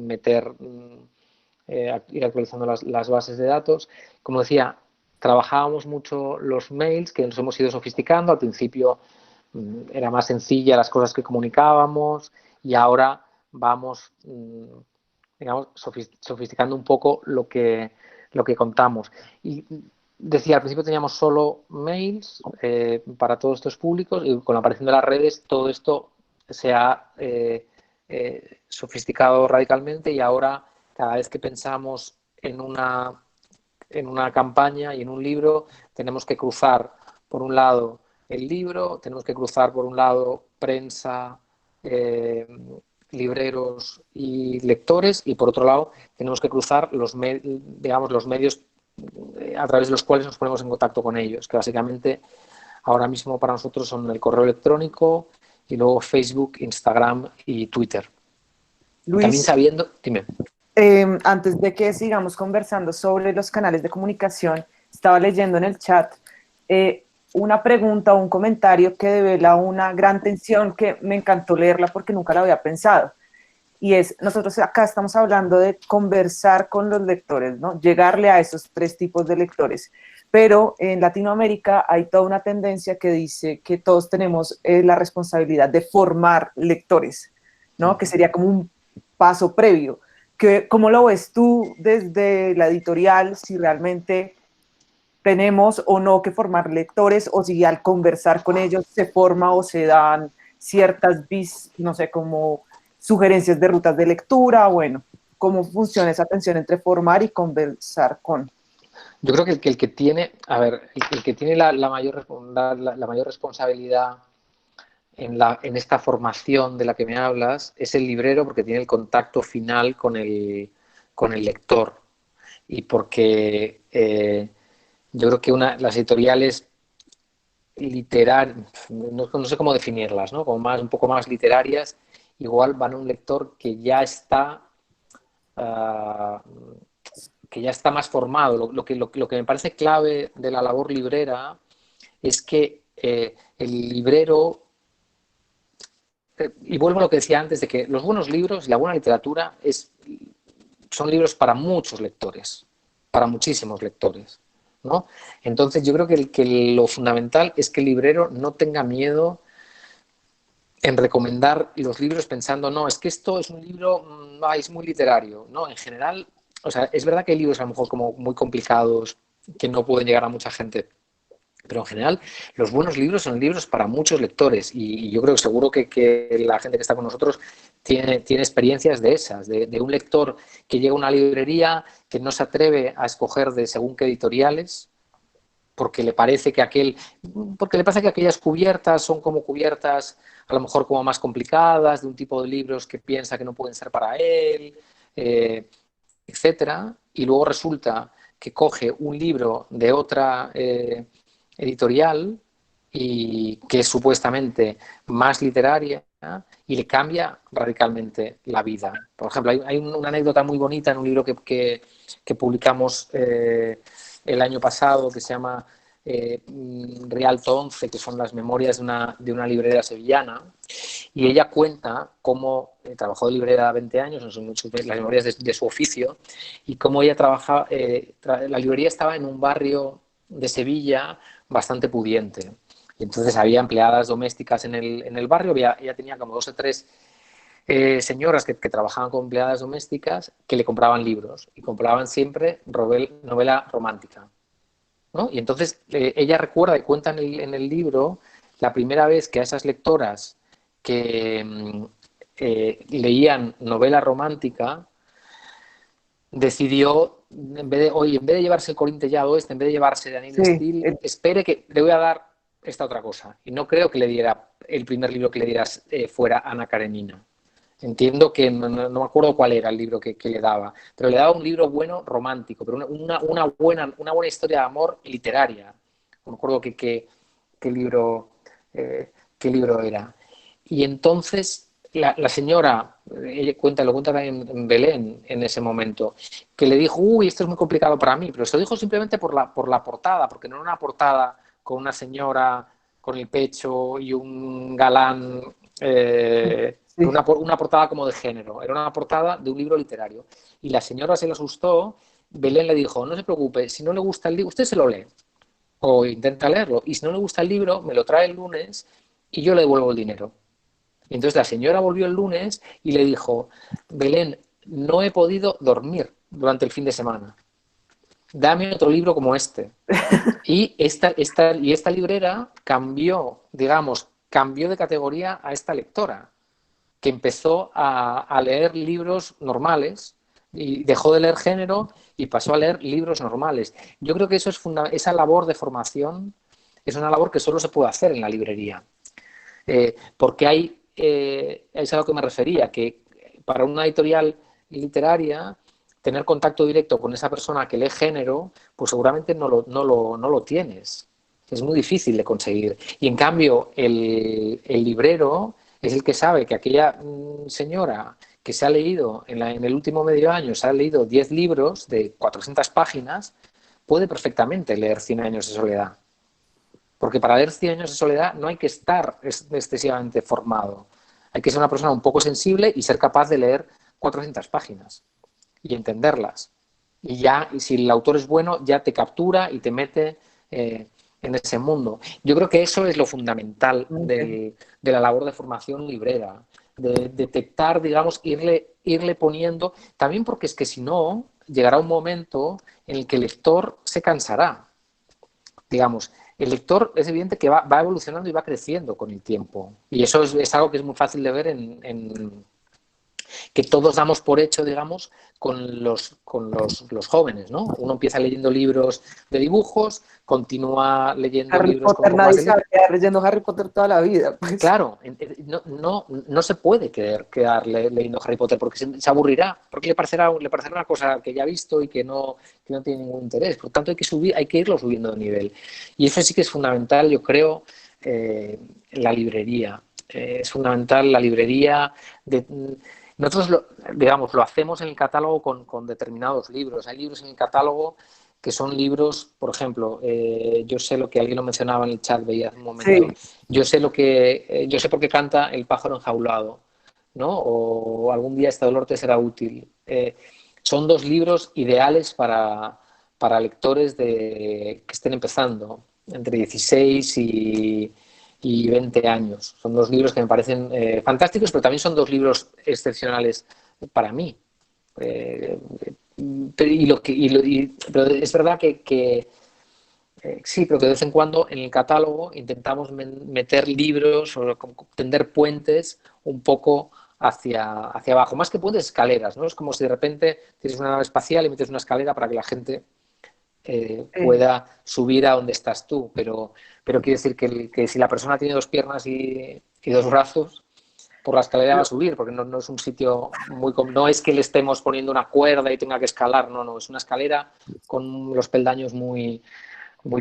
ir actualizando las bases de datos. Como decía, trabajábamos mucho los mails, que nos hemos ido sofisticando. Al principio era más sencilla las cosas que comunicábamos, y ahora vamos, digamos, sofisticando un poco lo que contamos. Y decía, al principio teníamos solo mails para todos estos públicos, y con la aparición de las redes todo esto se ha sofisticado radicalmente, y ahora cada vez que pensamos en una campaña y en un libro, tenemos que cruzar por un lado el libro, tenemos que cruzar por un lado prensa, libreros y lectores, y por otro lado tenemos que cruzar digamos, los medios a través de los cuales nos ponemos en contacto con ellos, que básicamente ahora mismo para nosotros son el correo electrónico y luego Facebook, Instagram y Twitter. También Luis, sabiendo, dime. antes de que sigamos conversando sobre los canales de comunicación, estaba leyendo en el chat una pregunta o un comentario que devela una gran tensión que me encantó leerla porque nunca la había pensado. Y es, nosotros acá estamos hablando de conversar con los lectores, ¿no? Llegarle a esos 3 tipos de lectores. Pero en Latinoamérica hay toda una tendencia que dice que todos tenemos la responsabilidad de formar lectores, ¿no? Que sería como un paso previo. ¿Cómo lo ves tú desde la editorial, si realmente tenemos o no que formar lectores, o si al conversar con ellos se forma o se dan ciertas, no sé, como sugerencias de rutas de lectura? Bueno, ¿cómo funciona esa tensión entre formar y conversar con? Yo creo que el que tiene, a ver, el que tiene la mayor responsabilidad en esta formación de la que me hablas es el librero, porque tiene el contacto final con el lector, y porque yo creo que las editoriales literarias, no sé cómo definirlas, ¿no? Como un poco más literarias, igual van a un lector que ya está más formado. Lo que me parece clave de la labor librera es que el librero, y vuelvo a lo que decía antes, de que los buenos libros y la buena literatura son libros para muchos lectores, para muchísimos lectores, ¿no? Entonces yo creo que lo fundamental es que el librero no tenga miedo en recomendar los libros pensando, no, es que esto es un libro, es muy literario. No, en general, o sea, es verdad que hay libros a lo mejor como muy complicados que no pueden llegar a mucha gente, pero en general los buenos libros son libros para muchos lectores, y yo creo que seguro que la gente que está con nosotros tiene experiencias de esas, de un lector que llega a una librería, que no se atreve a escoger de según qué editoriales, porque le parece que aquellas cubiertas son como cubiertas a lo mejor como más complicadas, de un tipo de libros que piensa que no pueden ser para él, etcétera, y luego resulta que coge un libro de otra editorial, y que es supuestamente más literaria, y le cambia radicalmente la vida. Por ejemplo, hay una anécdota muy bonita en un libro que publicamos el año pasado, que se llama Rialto 11, que son las memorias de una librera sevillana, y ella cuenta cómo trabajó de librera 20 años, son las memorias de su oficio, y cómo ella trabajaba. La librería estaba en un barrio de Sevilla bastante pudiente, Y entonces había empleadas domésticas en el barrio, ella tenía como 2 o 3 señoras que trabajaban con empleadas domésticas que le compraban libros y compraban siempre novela romántica, ¿no? Y entonces ella recuerda y cuenta en el libro la primera vez que a esas lectoras que leían novela romántica decidió, en vez de llevarse el Corintellado en vez de llevarse Daniel Sí, Steele, espere que le voy a dar esta otra cosa. Y no creo que le diera, el primer libro que le diera fuera Ana Karenina. Entiendo que no me acuerdo cuál era el libro que le daba, pero le daba un libro bueno romántico, pero una buena historia de amor literaria. No me acuerdo qué libro, qué libro era. Y entonces la señora, ella lo cuenta también en Belén en ese momento, que le dijo, uy, esto es muy complicado para mí, pero se lo dijo simplemente por la portada, porque no era una portada con una señora con el pecho y un galán, sí. una portada como de género, era una portada de un libro literario. Y la señora se le asustó, Belén le dijo, no se preocupe, si no le gusta el libro, usted se lo lee o intenta leerlo, y si no le gusta el libro, me lo trae el lunes y yo le devuelvo el dinero. Y entonces la señora volvió el lunes y le dijo, Belén, no he podido dormir durante el fin de semana. Dame otro libro como este. Y esta librera cambió, digamos, cambió de categoría a esta lectora, que empezó a leer libros normales y dejó de leer género y pasó a leer libros normales. Yo creo que eso esa labor de formación es una labor que solo se puede hacer en la librería. Porque es a lo que me refería, que para una editorial literaria, tener contacto directo con esa persona que lee género, pues seguramente no lo tienes. Es muy difícil de conseguir. Y en cambio, el librero es el que sabe que aquella señora que se ha leído en el último medio año, se ha leído 10 libros de 400 páginas, puede perfectamente leer 100 años de soledad. Porque para leer 100 años de soledad no hay que estar excesivamente formado. Hay que ser una persona un poco sensible y ser capaz de leer 400 páginas y entenderlas. Y si el autor es bueno, ya te captura y te mete en ese mundo. Yo creo que eso es lo fundamental de la labor de formación librera, de detectar, digamos, irle poniendo, también porque es que si no, llegará un momento en el que el lector se cansará. Digamos, el lector es evidente que va evolucionando y va creciendo con el tiempo. Y eso es algo que es muy fácil de ver que todos damos por hecho, digamos, con los jóvenes, ¿no? Uno empieza leyendo libros de dibujos, continúa leyendo Harry libros con un Potter, poco más nadie de se va letra. a quedar leyendo Harry Potter toda la vida, pues. Claro, no se puede quedar leyendo Harry Potter porque se aburrirá, porque le parecerá una cosa que ya ha visto y que no tiene ningún interés. Por lo tanto, hay que irlo subiendo de nivel. Y eso sí que es fundamental, yo creo, la librería. Es fundamental la librería. Nosotros, digamos, lo hacemos en el catálogo con determinados libros. Hay libros en el catálogo que son libros, por ejemplo, yo sé lo que alguien lo mencionaba en el chat, veía hace un momento, Sí, yo sé por qué canta el pájaro enjaulado, ¿no? O algún día este dolor te será útil. Son 2 libros ideales para lectores que estén empezando, entre 16 y 20 años. Son 2 libros que me parecen fantásticos, pero también son 2 libros excepcionales para mí. Eh, pero es verdad que sí, pero que de vez en cuando en el catálogo intentamos meter libros o tender puentes un poco hacia abajo, más que puentes, escaleras, ¿no? Es como si de repente tienes una nave espacial y metes una escalera para que la gente sí. pueda subir a donde estás tú, pero quiere decir que si la persona tiene 2 piernas y 2 brazos, por la escalera va a subir, porque no es un sitio no es que le estemos poniendo una cuerda y tenga que escalar, no, es una escalera con los peldaños muy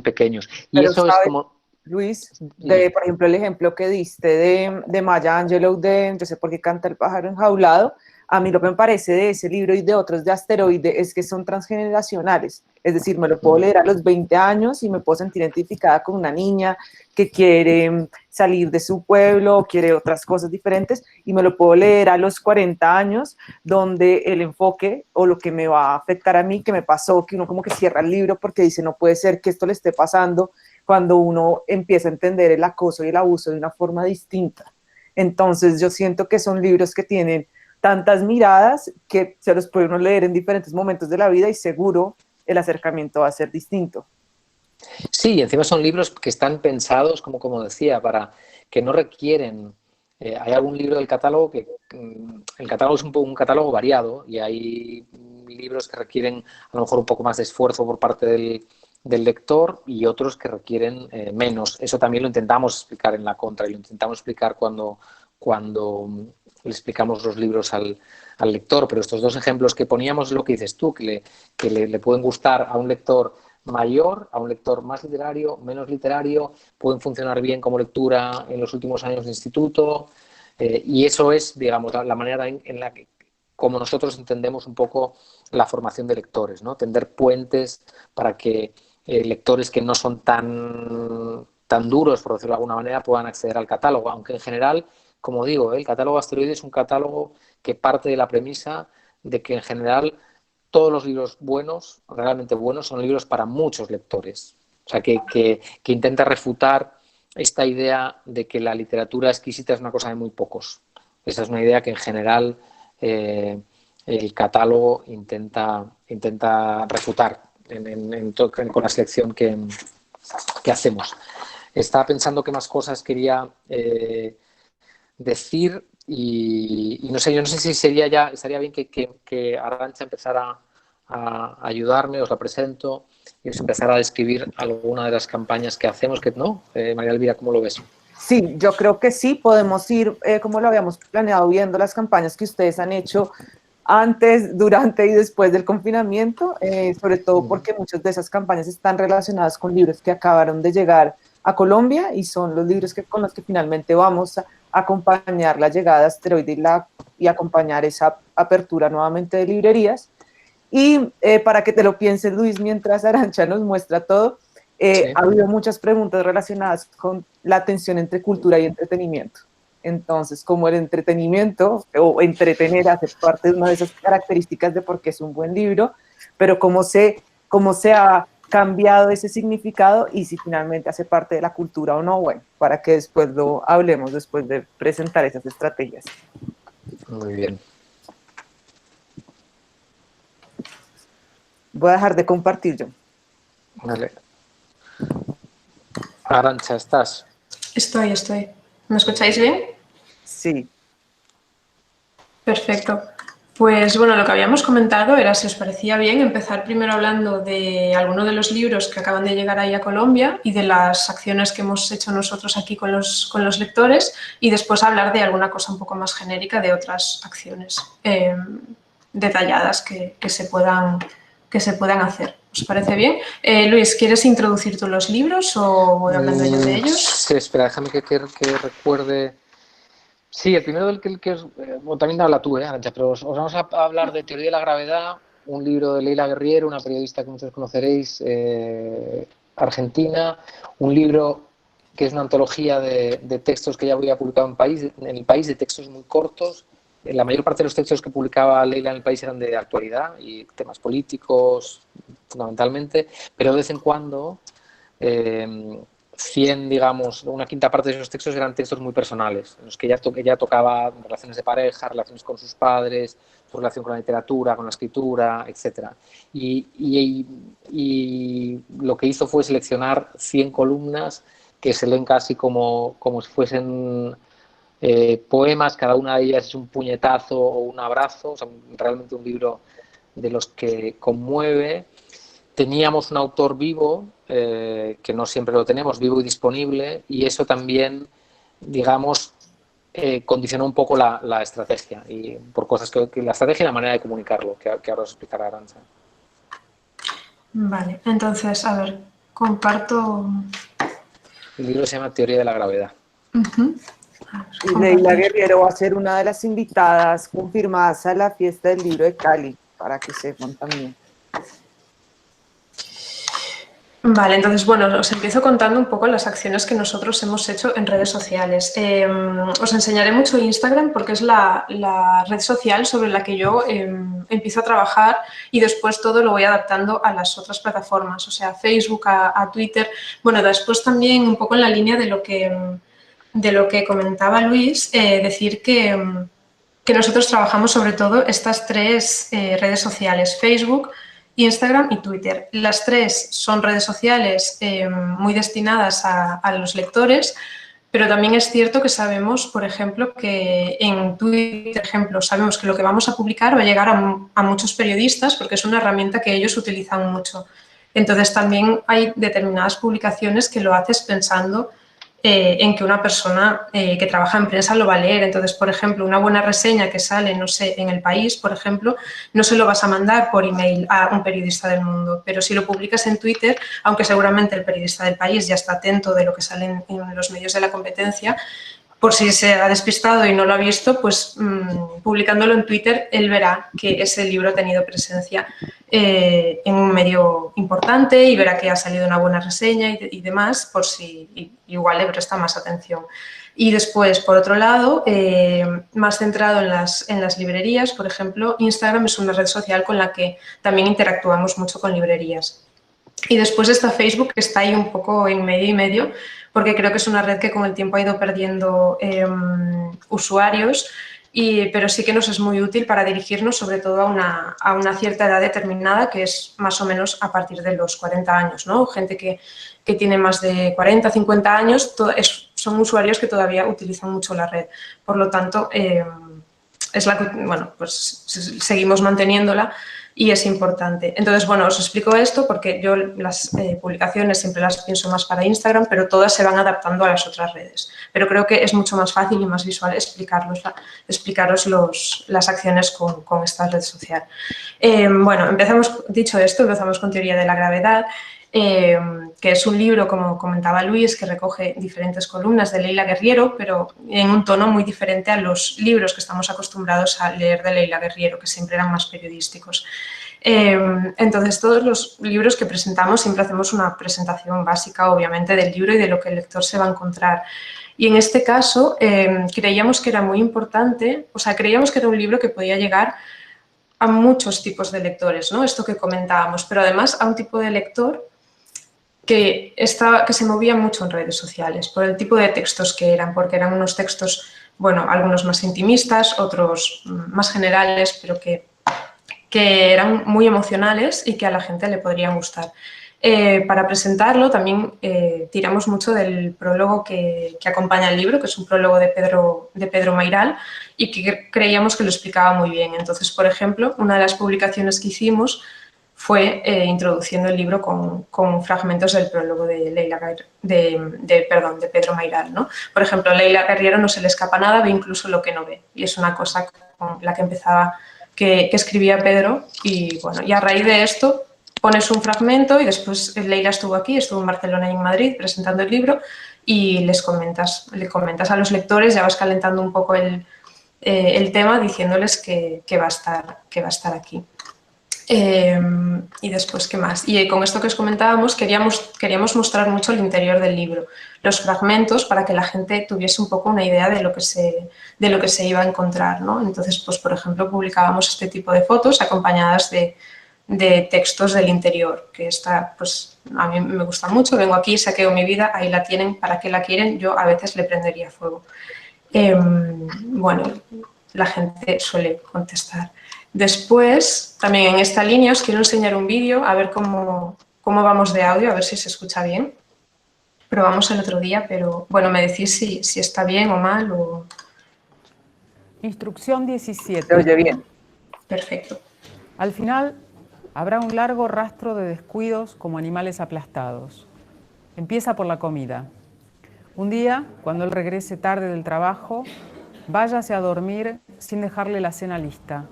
pequeños. Y Pero, eso es ¿sabes, como... Luis? Dime. Por ejemplo, el ejemplo que diste de Maya Angelou de Yo sé por qué canta el pájaro enjaulado, a mí lo que me parece de ese libro y de otros de Asteroide es que son transgeneracionales. Es decir, me lo puedo leer a los 20 años y me puedo sentir identificada con una niña que quiere salir de su pueblo o quiere otras cosas diferentes, y me lo puedo leer a los 40 años, donde el enfoque o lo que me va a afectar a mí, que me pasó, que uno como que cierra el libro porque dice, no puede ser que esto le esté pasando cuando uno empieza a entender el acoso y el abuso de una forma distinta. Entonces yo siento que son libros que tienen tantas miradas que se los puede uno leer en diferentes momentos de la vida y seguro el acercamiento va a ser distinto. Sí, encima son libros que están pensados, como decía, para que no requieren. Hay algún libro del catálogo que el catálogo es un catálogo variado y hay libros que requieren a lo mejor un poco más de esfuerzo por parte del lector y otros que requieren menos. Eso también lo intentamos explicar en la contra y lo intentamos explicar cuando le explicamos los libros al lector. Pero estos dos ejemplos que poníamos es lo que dices tú, que le pueden gustar a un lector mayor, a un lector más literario, menos literario, pueden funcionar bien como lectura en los últimos años de instituto, y eso es, digamos, la manera en la que, como nosotros entendemos un poco la formación de lectores, ¿no? Tender puentes para que lectores que no son tan duros, por decirlo de alguna manera, puedan acceder al catálogo, aunque en general, como digo, el catálogo Asteroide es un catálogo que parte de la premisa de que en general todos los libros buenos, realmente buenos, son libros para muchos lectores. O sea, que intenta refutar esta idea de que la literatura exquisita es una cosa de muy pocos. Esa es una idea que en general el catálogo intenta refutar con la selección que hacemos. Estaba pensando qué más cosas quería decir y no sé, yo no sé si estaría bien que Arantxa empezara a ayudarme, os la presento y os empezara a describir alguna de las campañas que hacemos, que no, María Elvira, ¿cómo lo ves? Sí, yo creo que sí, podemos ir, como lo habíamos planeado, viendo las campañas que ustedes han hecho antes, durante y después del confinamiento, sobre todo porque muchas de esas campañas están relacionadas con libros que acabaron de llegar a Colombia y son los libros con los que finalmente vamos a acompañar la llegada de Asteroide y acompañar esa apertura nuevamente de librerías. Y para que te lo pienses, Luis, mientras Arantxa nos muestra todo, Sí. ha habido muchas preguntas relacionadas con la tensión entre cultura y entretenimiento. Entonces, como el entretenimiento o entretener hace parte de una de esas características de por qué es un buen libro, pero cómo se ha cambiado ese significado y si finalmente hace parte de la cultura o no, bueno, para que después lo hablemos, después de presentar esas estrategias. Muy bien. Voy a dejar de compartir yo. Vale. Arantxa, ¿estás? Estoy. ¿Me escucháis bien? Sí. Perfecto. Pues bueno, lo que habíamos comentado era si os parecía bien empezar primero hablando de alguno de los libros que acaban de llegar ahí a Colombia y de las acciones que hemos hecho nosotros aquí con los lectores y después hablar de alguna cosa un poco más genérica de otras acciones detalladas que se puedan hacer. ¿Os parece bien? Luis, ¿quieres introducir tú los libros o voy hablando yo de ellos? Sí, espera, déjame que recuerde. Sí, el primero del que bueno, también habla tú, Arantxa, pero os vamos a hablar de Teoría de la Gravedad, un libro de Leila Guerriero, una periodista que muchos conoceréis, argentina, un libro que es una antología de textos que ya había publicado en El País, de textos muy cortos. La mayor parte de los textos que publicaba Leila en El País eran de actualidad y temas políticos, fundamentalmente, pero de vez en cuando 100, digamos, una quinta parte de esos textos eran textos muy personales, en los que ella tocaba relaciones de pareja, relaciones con sus padres, su relación con la literatura, con la escritura, etc. Y lo que hizo fue seleccionar 100 columnas que se leen casi como si fuesen poemas, cada una de ellas es un puñetazo o un abrazo, o sea, realmente un libro de los que conmueve. Teníamos un autor vivo, que no siempre lo tenemos, vivo y disponible, y eso también, digamos, condicionó un poco la estrategia, y por cosas que la estrategia y la manera de comunicarlo, que ahora os explicará Arantxa. Vale, entonces, a ver, comparto. El libro se llama Teoría de la Gravedad. Y Leila Guerriero va a ser una de las invitadas confirmadas a la fiesta del libro de Cali, para que sepan también. Vale, entonces, bueno, os empiezo contando un poco las acciones que nosotros hemos hecho en redes sociales. Os enseñaré mucho Instagram porque es la red social sobre la que yo empiezo a trabajar y después todo lo voy adaptando a las otras plataformas, o sea, Facebook, a Twitter. Bueno, después también un poco en la línea de lo que comentaba Luis, decir que nosotros trabajamos sobre todo estas tres redes sociales, Facebook, Instagram y Twitter. Las tres son redes sociales muy destinadas a los lectores, pero también es cierto que sabemos, por ejemplo, que en Twitter, sabemos que lo que vamos a publicar va a llegar a muchos periodistas porque es una herramienta que ellos utilizan mucho. Entonces también hay determinadas publicaciones que lo haces pensando en que una persona que trabaja en prensa lo va a leer. Entonces, por ejemplo, una buena reseña que sale, no sé, en El País, por ejemplo, no se lo vas a mandar por email a un periodista del Mundo, pero si lo publicas en Twitter, aunque seguramente el periodista del País ya está atento de lo que sale en los medios de la competencia, por si se ha despistado y no lo ha visto, pues publicándolo en Twitter, él verá que ese libro ha tenido presencia en un medio importante y verá que ha salido una buena reseña y demás, por si igual le presta más atención. Y después, por otro lado, más centrado en las librerías, por ejemplo, Instagram es una red social con la que también interactuamos mucho con librerías. Y después está Facebook, que está ahí un poco en medio y medio, porque creo que es una red que con el tiempo ha ido perdiendo usuarios, pero sí que nos es muy útil para dirigirnos sobre todo a una cierta edad determinada, que es más o menos a partir de los 40 años, ¿no? Gente que tiene más de 40, 50 años, son usuarios que todavía utilizan mucho la red. Por lo tanto, es la que, bueno, pues seguimos manteniéndola y es importante. Entonces, bueno, os explico esto porque yo las publicaciones siempre las pienso más para Instagram, pero todas se van adaptando a las otras redes. Pero creo que es mucho más fácil y más visual explicaros las acciones con esta red social. Bueno, dicho esto, empezamos con Teoría de la Gravedad, que es un libro, como comentaba Luis, que recoge diferentes columnas de Leila Guerriero, pero en un tono muy diferente a los libros que estamos acostumbrados a leer de Leila Guerriero, que siempre eran más periodísticos. Entonces, todos los libros que presentamos siempre hacemos una presentación básica, obviamente, del libro y de lo que el lector se va a encontrar. Y en este caso, creíamos que era muy importante, o sea, creíamos que era un libro que podía llegar a muchos tipos de lectores, ¿no? Esto que comentábamos, pero además a un tipo de lector que se movía mucho en redes sociales por el tipo de textos que eran, porque eran unos textos, bueno, algunos más intimistas, otros más generales, pero que eran muy emocionales y que a la gente le podrían gustar. Para presentarlo también tiramos mucho del prólogo que acompaña el libro, que es un prólogo de Pedro Mairal, y que creíamos que lo explicaba muy bien. Entonces, por ejemplo, una de las publicaciones que hicimos fue introduciendo el libro con fragmentos del prólogo de Pedro Mairal, ¿no? Por ejemplo, a Leila Guerriero no se le escapa nada, ve incluso lo que no ve, y es una cosa con la que empezaba, que escribía Pedro, y bueno, y a raíz de esto pones un fragmento y después Leila estuvo en Barcelona y en Madrid presentando el libro y le comentas a los lectores, ya vas calentando un poco el tema diciéndoles que va a estar aquí. Y después, ¿qué más? Y con esto que os comentábamos, queríamos mostrar mucho el interior del libro, los fragmentos, para que la gente tuviese un poco una idea de lo que se iba a encontrar, ¿no? Entonces, pues, por ejemplo, publicábamos este tipo de fotos acompañadas de textos del interior, que pues, a mí me gusta mucho. Vengo aquí, saqueo mi vida, ahí la tienen, ¿para qué la quieren? Yo a veces le prendería fuego. Bueno, la gente suele contestar. Después, también en esta línea os quiero enseñar un vídeo, a ver cómo vamos de audio, a ver si se escucha bien. Probamos el otro día, pero bueno, me decís si está bien o mal. Instrucción 17. Se oye bien. Perfecto. Al final, habrá un largo rastro de descuidos como animales aplastados. Empieza por la comida. Un día, cuando él regrese tarde del trabajo, váyase a dormir sin dejarle la cena lista.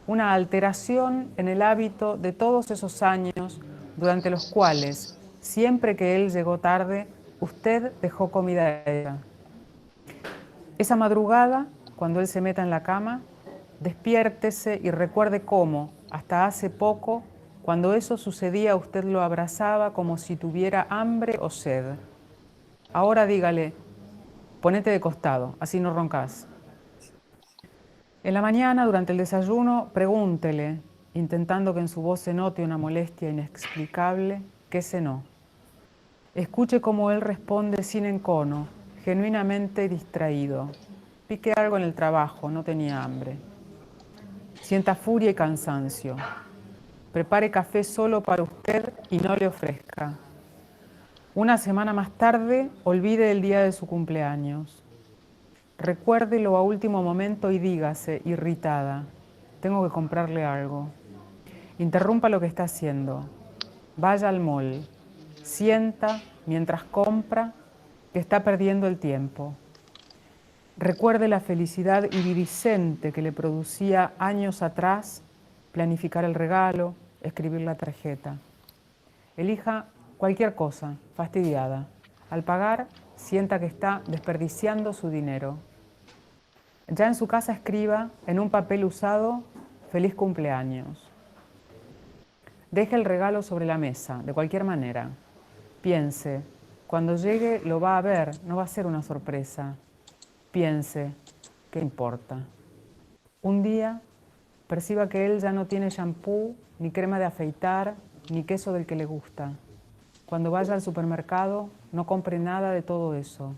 Una alteración en el hábito de todos esos años durante los cuales, siempre que él llegó tarde, usted dejó comida hecha. Esa madrugada, cuando él se meta en la cama, despiértese y recuerde cómo, hasta hace poco, Cuando eso sucedía, usted lo abrazaba como si tuviera hambre o sed. Ahora dígale, ponete de costado, así no roncas. En la mañana, durante el desayuno, pregúntele, intentando que en su voz se note una molestia inexplicable, qué cenó. Escuche cómo él responde sin encono, genuinamente distraído. Pique algo en el trabajo, no tenía hambre. Sienta furia y cansancio. Prepare café solo para usted y no le ofrezca. Una semana más tarde, olvide el día de su cumpleaños. Recuérdelo a último momento y dígase, irritada, tengo que comprarle algo. Interrumpa lo que está haciendo. Vaya al mall. Sienta, mientras compra, que está perdiendo el tiempo. Recuerde la felicidad iridiscente que le producía años atrás planificar el regalo, escribir la tarjeta. Elija cualquier cosa, fastidiada. Al pagar, sienta que está desperdiciando su dinero. Ya en su casa escriba, en un papel usado, feliz cumpleaños. Deje el regalo sobre la mesa, de cualquier manera. Piense, cuando llegue lo va a ver, no va a ser una sorpresa. Piense, ¿qué importa? Un día, perciba que él ya no tiene shampoo, ni crema de afeitar, ni queso del que le gusta. Cuando vaya al supermercado, no compre nada de todo eso.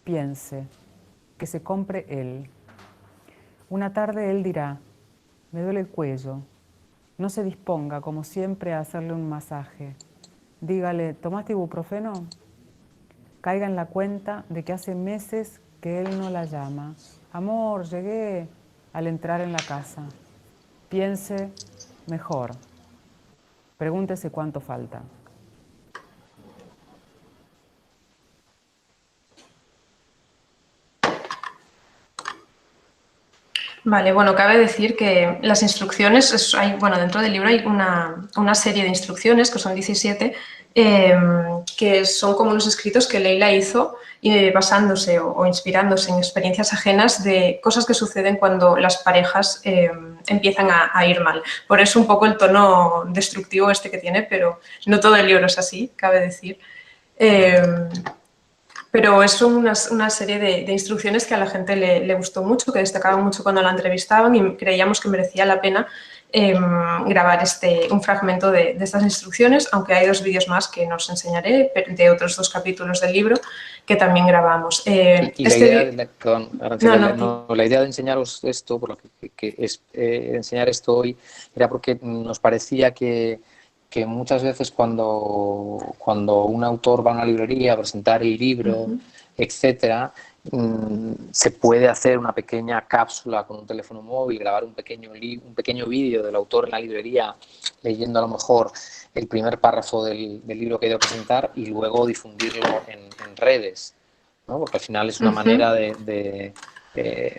Piense, que se compre él. Una tarde él dirá, me duele el cuello. No se disponga, como siempre, a hacerle un masaje. Dígale, ¿tomaste ibuprofeno? Caiga en la cuenta de que hace meses que él no la llama. Amor, llegué, al entrar en la casa. Piense mejor. Pregúntese cuánto falta. Vale, bueno, cabe decir que las instrucciones, bueno, dentro del libro hay una serie de instrucciones, que son 17, que son como unos escritos que Leila hizo basándose o inspirándose en experiencias ajenas de cosas que suceden cuando las parejas empiezan a ir mal. Por eso un poco el tono destructivo este que tiene, pero no todo el libro es así, cabe decir. Pero es una serie de instrucciones que a la gente le gustó mucho, que destacaban mucho cuando la entrevistaban y creíamos que merecía la pena grabar un fragmento de estas instrucciones, aunque hay 2 vídeos más que nos enseñaré de otros 2 capítulos del libro que también grabamos. La idea de enseñaros esto, por lo que es enseñar esto hoy, era porque nos parecía que muchas veces cuando un autor va a una librería a presentar el libro, etcétera, se puede hacer una pequeña cápsula con un teléfono móvil, grabar un pequeño vídeo del autor en la librería, leyendo a lo mejor el primer párrafo del libro que ha ido a presentar y luego difundirlo en redes, ¿no? Porque al final es una manera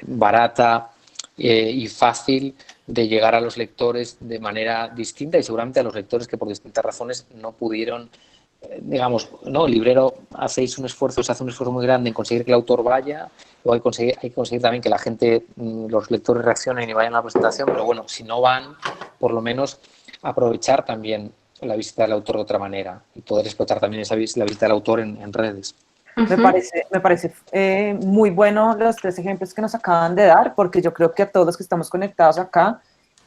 barata y fácil de llegar a los lectores de manera distinta y seguramente a los lectores que por distintas razones no pudieron, digamos, ¿no? El librero se hace un esfuerzo muy grande en conseguir que el autor vaya, luego hay que conseguir también que la gente, los lectores reaccionen y vayan a la presentación, pero bueno, si no van, por lo menos aprovechar también la visita del autor de otra manera y poder explotar también la visita del autor en redes. Me parece muy bueno los 3 ejemplos que nos acaban de dar, porque yo creo que a todos los que estamos conectados acá,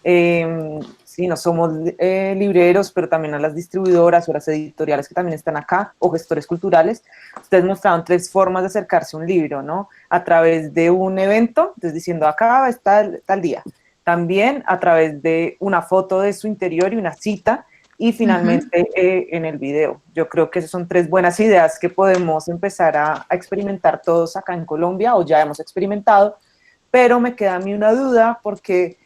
sí, no somos libreros, pero también a las distribuidoras o las editoriales que también están acá, o gestores culturales, ustedes mostraron 3 formas de acercarse a un libro, ¿no? A través de un evento, entonces diciendo acá está tal día, también a través de una foto de su interior y una cita, y finalmente en el video. Yo creo que esas son 3 buenas ideas que podemos empezar a experimentar todos acá en Colombia, o ya hemos experimentado, pero me queda a mí una duda, porque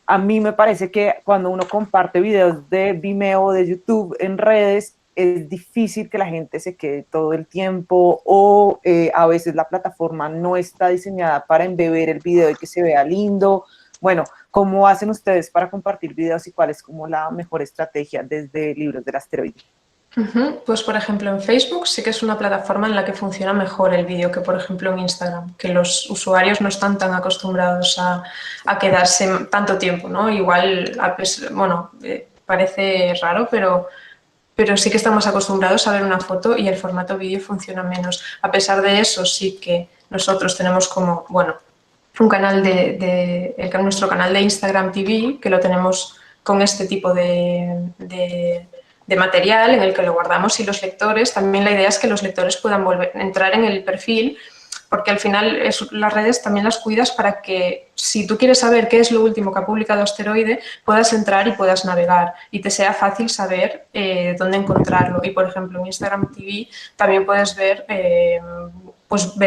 a mí me parece que cuando uno comparte videos de Vimeo o de YouTube en redes, es difícil que la gente se quede todo el tiempo, o a veces la plataforma no está diseñada para embeber el video y que se vea lindo. Bueno, ¿cómo hacen ustedes para compartir videos y cuál es como la mejor estrategia desde Libros del Asteroide? Pues, por ejemplo, en Facebook sí que es una plataforma en la que funciona mejor el vídeo que, por ejemplo, en Instagram, que los usuarios no están tan acostumbrados a quedarse tanto tiempo, ¿no? Igual, bueno, parece raro, pero sí que estamos acostumbrados a ver una foto y el formato vídeo funciona menos. A pesar de eso, sí que nosotros tenemos como, bueno, un canal nuestro canal de Instagram TV, que lo tenemos con este tipo de material en el que lo guardamos, y los lectores, también la idea es que los lectores puedan entrar en el perfil, porque al final las redes también las cuidas para que, si tú quieres saber qué es lo último que ha publicado Asteroide, puedas entrar y puedas navegar y te sea fácil saber dónde encontrarlo. Y, por ejemplo, en Instagram TV también puedes ver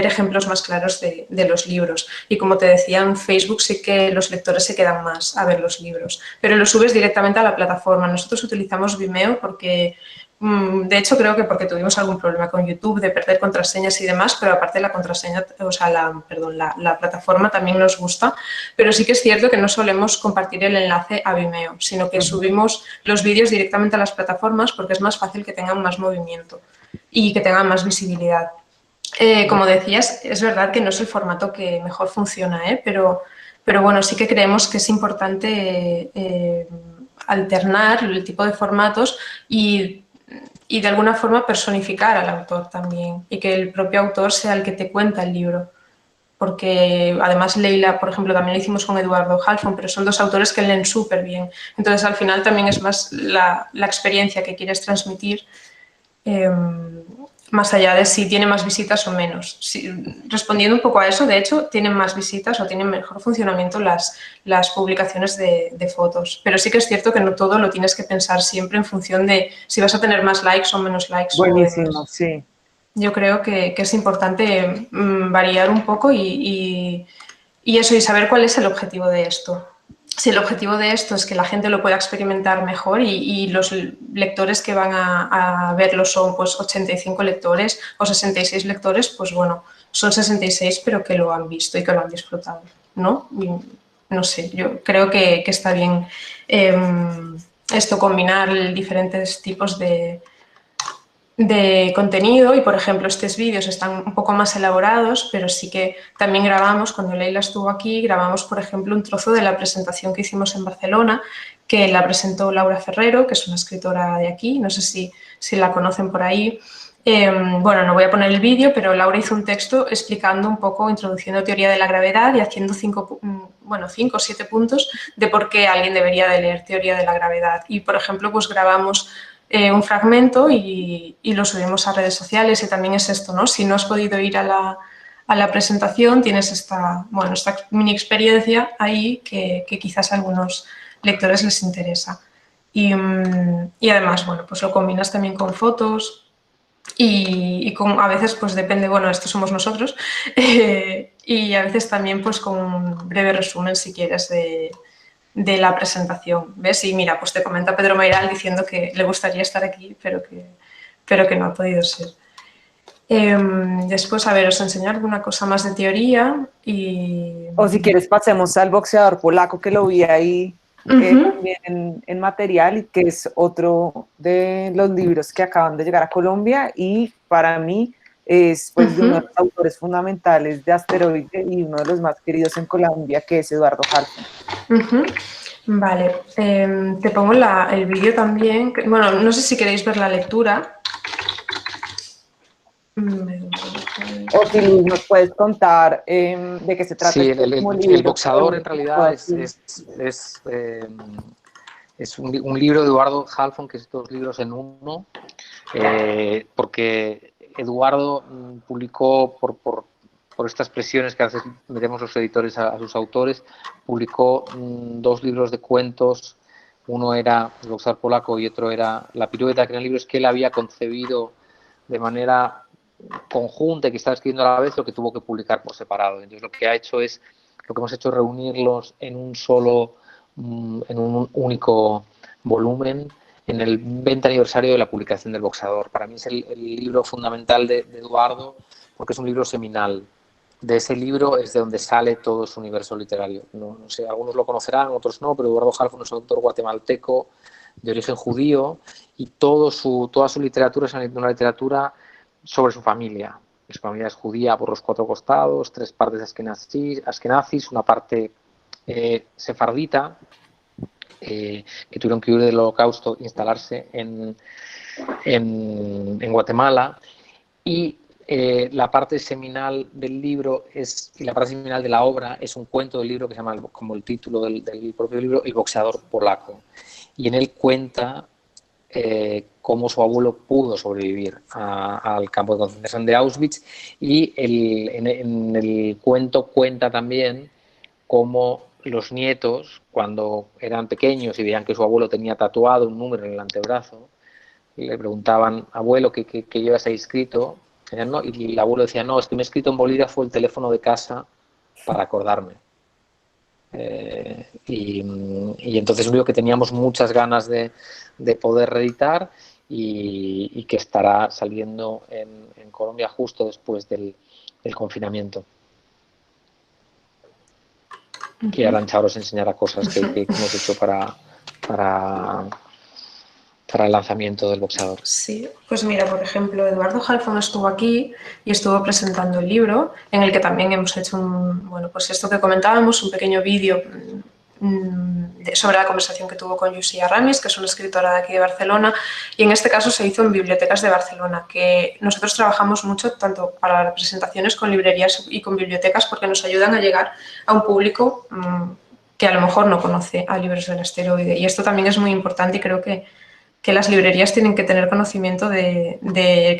ejemplos más claros de los libros. Y como te decía, en Facebook sí que los lectores se quedan más a ver los libros, pero lo subes directamente a la plataforma. Nosotros utilizamos Vimeo porque, de hecho, creo que porque tuvimos algún problema con YouTube de perder contraseñas y demás, pero aparte la contraseña, o sea, la plataforma también nos gusta, pero sí que es cierto que no solemos compartir el enlace a Vimeo, sino que subimos los vídeos directamente a las plataformas porque es más fácil que tengan más movimiento y que tengan más visibilidad. Como decías, es verdad que no es el formato que mejor funciona, pero bueno, sí que creemos que es importante alternar el tipo de formatos y de alguna forma personificar al autor también, y que el propio autor sea el que te cuenta el libro. Porque además Leila, por ejemplo, también lo hicimos con Eduardo Halfon, pero son dos autores que leen súper bien. Entonces, al final también es más la experiencia que quieres transmitir, más allá de si tiene más visitas o menos. Respondiendo un poco a eso, de hecho, tienen más visitas o tienen mejor funcionamiento las publicaciones de fotos. Pero sí que es cierto que no todo lo tienes que pensar siempre en función de si vas a tener más likes o menos likes. Buenísimo, sí. Yo creo que es importante variar un poco y eso, y saber cuál es el objetivo de esto. Si el objetivo de esto es que la gente lo pueda experimentar mejor y los lectores que van a verlo son pues 85 lectores o 66 lectores, pues bueno, son 66 pero que lo han visto y que lo han disfrutado, ¿no? Y, no sé, yo creo que está bien esto, combinar diferentes tipos de contenido, y por ejemplo estos vídeos están un poco más elaborados, pero sí que también grabamos, cuando Leila estuvo aquí, grabamos por ejemplo un trozo de la presentación que hicimos en Barcelona, que la presentó Laura Ferrero, que es una escritora de aquí, no sé si la conocen por ahí. Bueno, no voy a poner el vídeo, pero Laura hizo un texto explicando un poco, introduciendo teoría de la gravedad y haciendo 5 o 7 puntos de por qué alguien debería de leer teoría de la gravedad. Y por ejemplo, pues grabamos un fragmento y lo subimos a redes sociales, y también es esto, ¿no? Si no has podido ir a la presentación, tienes esta mini experiencia ahí que quizás a algunos lectores les interesa. Y además, bueno, pues lo combinas también con fotos y a veces, pues depende, bueno, estos somos nosotros, y a veces también pues con un breve resumen, si quieres, de la presentación, ¿ves? Y mira, pues te comenta Pedro Mairal diciendo que le gustaría estar aquí, pero que no ha podido ser. Después, a ver, os enseño alguna cosa más de teoría y... O si quieres pasemos al boxeador polaco, que lo vi ahí también en material, y que es otro de los libros que acaban de llegar a Colombia, y para mí es pues de uno de los autores fundamentales de Asteroide y uno de los más queridos en Colombia, que es Eduardo Halfon. Vale, te pongo el vídeo también. Bueno, no sé si queréis ver la lectura. O si nos puedes contar de qué se trata. Sí, el boxeador en realidad es un libro de Eduardo Halfon, que es 2 libros en uno, porque Eduardo publicó, por estas presiones que a veces metemos los editores a sus autores, publicó 2 libros de cuentos. Uno era El boxeador polaco y otro era La pirueta, que eran libros que él había concebido de manera conjunta y que estaba escribiendo a la vez, lo que tuvo que publicar por separado. Entonces lo que hemos hecho es reunirlos en un único volumen en el 20 aniversario de la publicación del boxeador. Para mí es el libro fundamental de Eduardo, porque es un libro seminal. De ese libro es de donde sale todo su universo literario. No sé, algunos lo conocerán, otros no, pero Eduardo Halfon es un autor guatemalteco de origen judío, y toda su literatura es una literatura sobre su familia. Su familia es judía por los 4 costados, 3 partes askenazis, una parte sefardita, que tuvieron que huir del Holocausto, instalarse en Guatemala. Y la parte seminal del libro y la parte seminal de la obra es un cuento del libro que se llama, como el título del propio libro, El boxeador polaco. Y en él cuenta cómo su abuelo pudo sobrevivir al campo de concentración de Auschwitz, y en el cuento cuenta también cómo los nietos, cuando eran pequeños y veían que su abuelo tenía tatuado un número en el antebrazo, le preguntaban: abuelo, ¿qué llevas ahí escrito? ¿No? Y el abuelo decía: no, es que me he escrito en bolígrafo el teléfono de casa para acordarme. Y entonces un libro que teníamos muchas ganas de poder reeditar, y que estará saliendo en Colombia justo después del confinamiento. Que Arantxa os enseñará cosas que hemos hecho para el lanzamiento del boxeador. Sí, pues mira, por ejemplo, Eduardo Halfon estuvo aquí y estuvo presentando el libro, en el que también hemos hecho pues esto que comentábamos, un pequeño vídeo sobre la conversación que tuvo con Llucia Ramis, que es una escritora de aquí de Barcelona, y en este caso se hizo en bibliotecas de Barcelona, que nosotros trabajamos mucho tanto para las presentaciones con librerías y con bibliotecas, porque nos ayudan a llegar a un público que a lo mejor no conoce a Libros del Asteroide, y esto también es muy importante, y creo que las librerías tienen que tener conocimiento de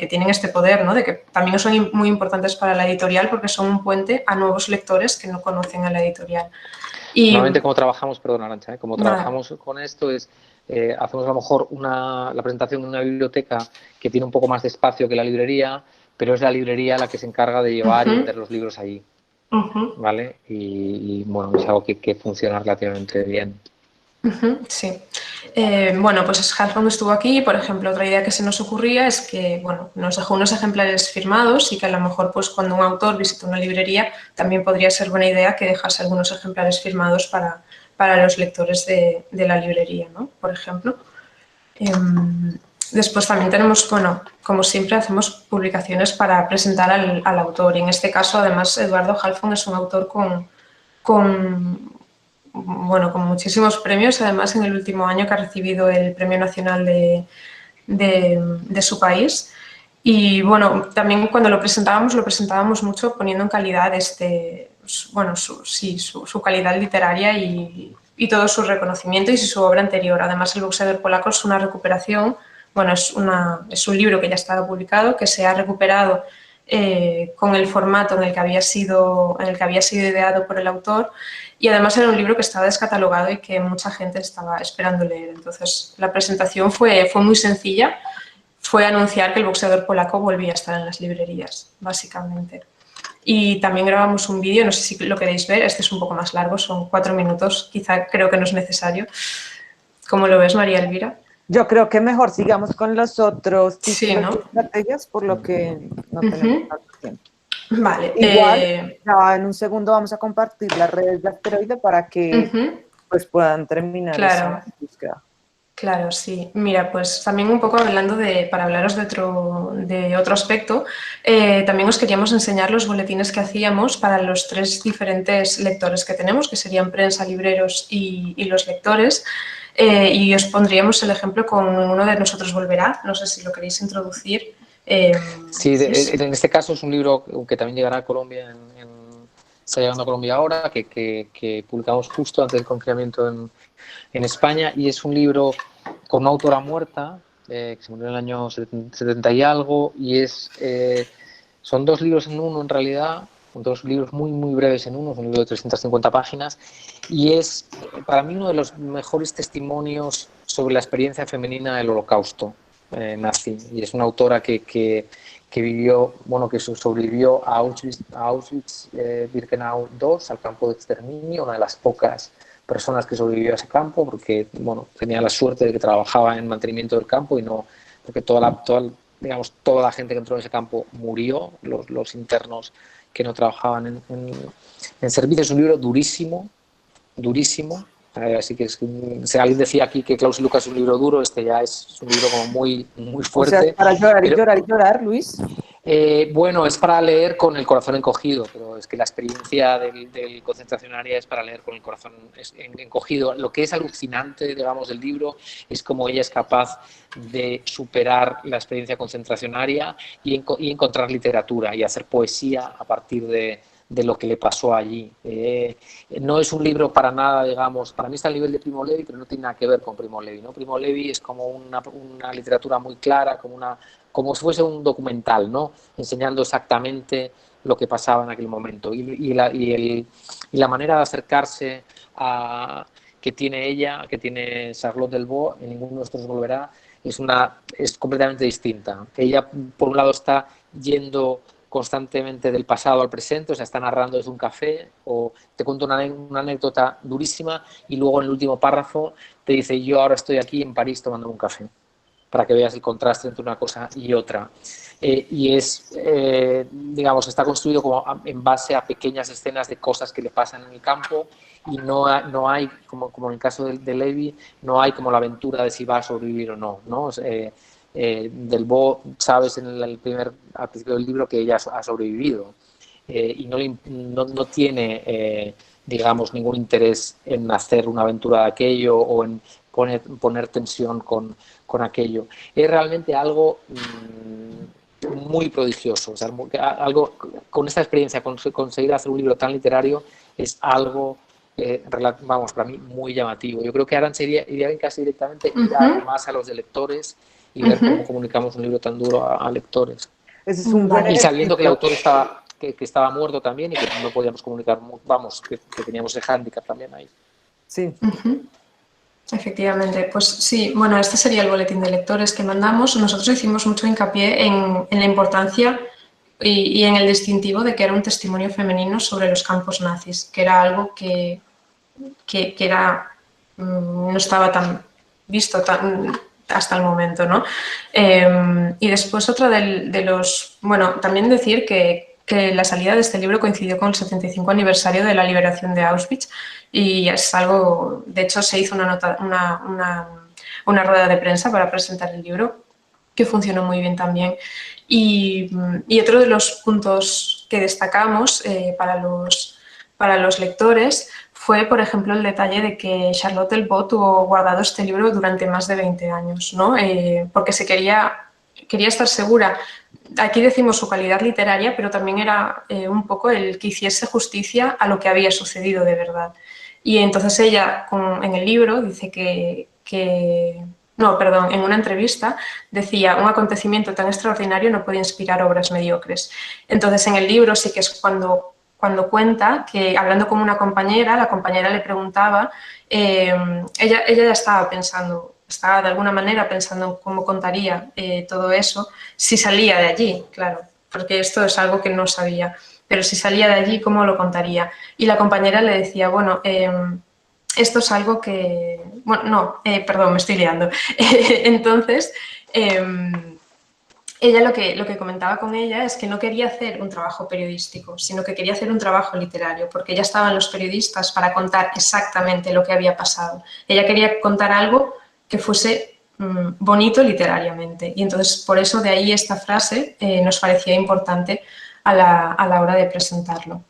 que tienen este poder, ¿no? De que también son muy importantes para la editorial, porque son un puente a nuevos lectores que no conocen a la editorial. Y normalmente, como trabajamos, perdón, Arantxa, como trabajamos con esto es, hacemos a lo mejor la presentación de una biblioteca que tiene un poco más de espacio que la librería, pero es la librería la que se encarga de llevar y vender los libros allí, ¿vale? Y bueno, es algo que funciona relativamente bien. Sí. Bueno, pues Halfon estuvo aquí y, por ejemplo, otra idea que se nos ocurría es que, bueno, nos dejó unos ejemplares firmados, y que a lo mejor, pues cuando un autor visita una librería, también podría ser buena idea que dejase algunos ejemplares firmados para los lectores de la librería, ¿no? Por ejemplo. Después también tenemos, bueno, como siempre, hacemos publicaciones para presentar al autor, y en este caso, además, Eduardo Halfon es un autor con muchísimos premios, además en el último año que ha recibido el Premio Nacional de su país. Y bueno, también cuando lo presentábamos mucho poniendo en calidad su calidad literaria y todo su reconocimiento y su obra anterior. Además, El boxeador polaco es una recuperación, bueno, es un libro que ya estaba publicado, que se ha recuperado con el formato en el que había sido ideado por el autor, y además era un libro que estaba descatalogado y que mucha gente estaba esperando leer. Entonces, la presentación fue muy sencilla, fue anunciar que El boxeador polaco volvía a estar en las librerías, básicamente. Y también grabamos un vídeo, no sé si lo queréis ver, este es un poco más largo, son 4 minutos, quizá creo que no es necesario. ¿Cómo lo ves, María Elvira? Yo creo que mejor sigamos con los otros tipos Sí, ¿no? de estrategias, por lo que no tenemos tanto tiempo. Vale. Igual, ya en un segundo vamos a compartir las redes de Asteroide para que pues puedan terminar esa búsqueda. Claro, sí. Mira, pues también un poco hablando para hablaros de otro aspecto, también os queríamos enseñar los boletines que hacíamos para los 3 diferentes lectores que tenemos, que serían prensa, libreros y los lectores. Y os pondríamos el ejemplo con Uno de nosotros volverá. No sé si lo queréis introducir. Sí, en este caso es un libro que también llegará a Colombia, está llegando a Colombia ahora, que publicamos justo antes del confinamiento en España, y es un libro con una autora muerta, que se murió en el año 70 y algo, y son 2 libros en uno en realidad, 2 libros muy, muy breves en uno, es un libro de 350 páginas, y es para mí uno de los mejores testimonios sobre la experiencia femenina del Holocausto nazi, y es una autora que vivió, que sobrevivió a Auschwitz-Birkenau II, al campo de exterminio, una de las pocas personas que sobrevivió a ese campo, porque tenía la suerte de que trabajaba en mantenimiento del campo, y no porque toda la gente que entró en ese campo murió, los internos que no trabajaban en servicio. Es un libro durísimo, así que si alguien decía aquí que Klaus y Lucas es un libro duro, este ya es un libro como muy, muy fuerte. O sea, para llorar y llorar y llorar, Luis. Bueno, es para leer con el corazón encogido, pero es que la experiencia del concentracionaria es para leer con el corazón encogido. Lo que es alucinante, digamos, del libro es cómo ella es capaz de superar la experiencia concentracionaria y encontrar literatura y hacer poesía a partir de lo que le pasó allí. No es un libro para nada, digamos, para mí está al nivel de Primo Levi, pero no tiene nada que ver con Primo Levi, ¿no? Primo Levi es como una literatura muy clara, como si fuese un documental, ¿no? Enseñando exactamente lo que pasaba en aquel momento. Y la manera de acercarse que tiene ella, que tiene Charlotte Delvaux, en Ninguno de nosotros volverá, es completamente distinta. Ella, por un lado, está yendo constantemente del pasado al presente, o sea, está narrando desde un café, o te cuenta una anécdota durísima y luego en el último párrafo te dice: yo ahora estoy aquí en París tomando un café, para que veas el contraste entre una cosa y otra. Y digamos, está construido como en base a pequeñas escenas de cosas que le pasan en el campo, y no hay como en el caso de Levi, no hay como la aventura de si va a sobrevivir o no, ¿no? Delvaux, sabes al principio del libro que ella ha sobrevivido, y no tiene, digamos, ningún interés en hacer una aventura de aquello o en poner tensión con aquello. Es realmente algo muy prodigioso, o sea, algo con esta experiencia, conseguir hacer un libro tan literario es algo, vamos, para mí muy llamativo. Yo creo que Arantxa iría casi directamente más a los de lectores y ver cómo comunicamos un libro tan duro a lectores. Ese es un buen Y sabiendo que el autor estaba muerto también y que no podíamos comunicar, vamos, que teníamos ese hándicap también ahí. Sí. Efectivamente, pues sí, bueno, este sería el boletín de lectores que mandamos. Nosotros hicimos mucho hincapié en la importancia y en el distintivo de que era un testimonio femenino sobre los campos nazis, que era algo que no estaba tan visto hasta el momento, ¿no? Y después otra de los... Bueno, también decir que la salida de este libro coincidió con el 75 aniversario de la liberación de Auschwitz, y es algo... De hecho, se hizo una rueda de prensa para presentar el libro, que funcionó muy bien también. Y otro de los puntos que destacamos para los lectores fue, por ejemplo, el detalle de que Charlotte Delvaux tuvo guardado este libro durante más de 20 años, ¿no? Porque quería estar segura. Aquí decimos su calidad literaria, pero también era un poco el que hiciese justicia a lo que había sucedido de verdad. Y entonces ella, en el libro, dice en una entrevista decía: un acontecimiento tan extraordinario no puede inspirar obras mediocres. Entonces, en el libro sí que es cuando cuenta que, hablando con una compañera, la compañera le preguntaba, ella ya estaba de alguna manera pensando en cómo contaría todo eso si salía de allí, claro, porque esto es algo que no sabía, pero si salía de allí, ¿cómo lo contaría? Y la compañera le decía: bueno, esto es algo que... Bueno, no, perdón, me estoy liando. Entonces, ella lo que comentaba con ella es que no quería hacer un trabajo periodístico, sino que quería hacer un trabajo literario, porque ya estaban los periodistas para contar exactamente lo que había pasado. Ella quería contar algo que fuese bonito literariamente, y entonces por eso de ahí esta frase nos parecía importante a la hora de presentarlo.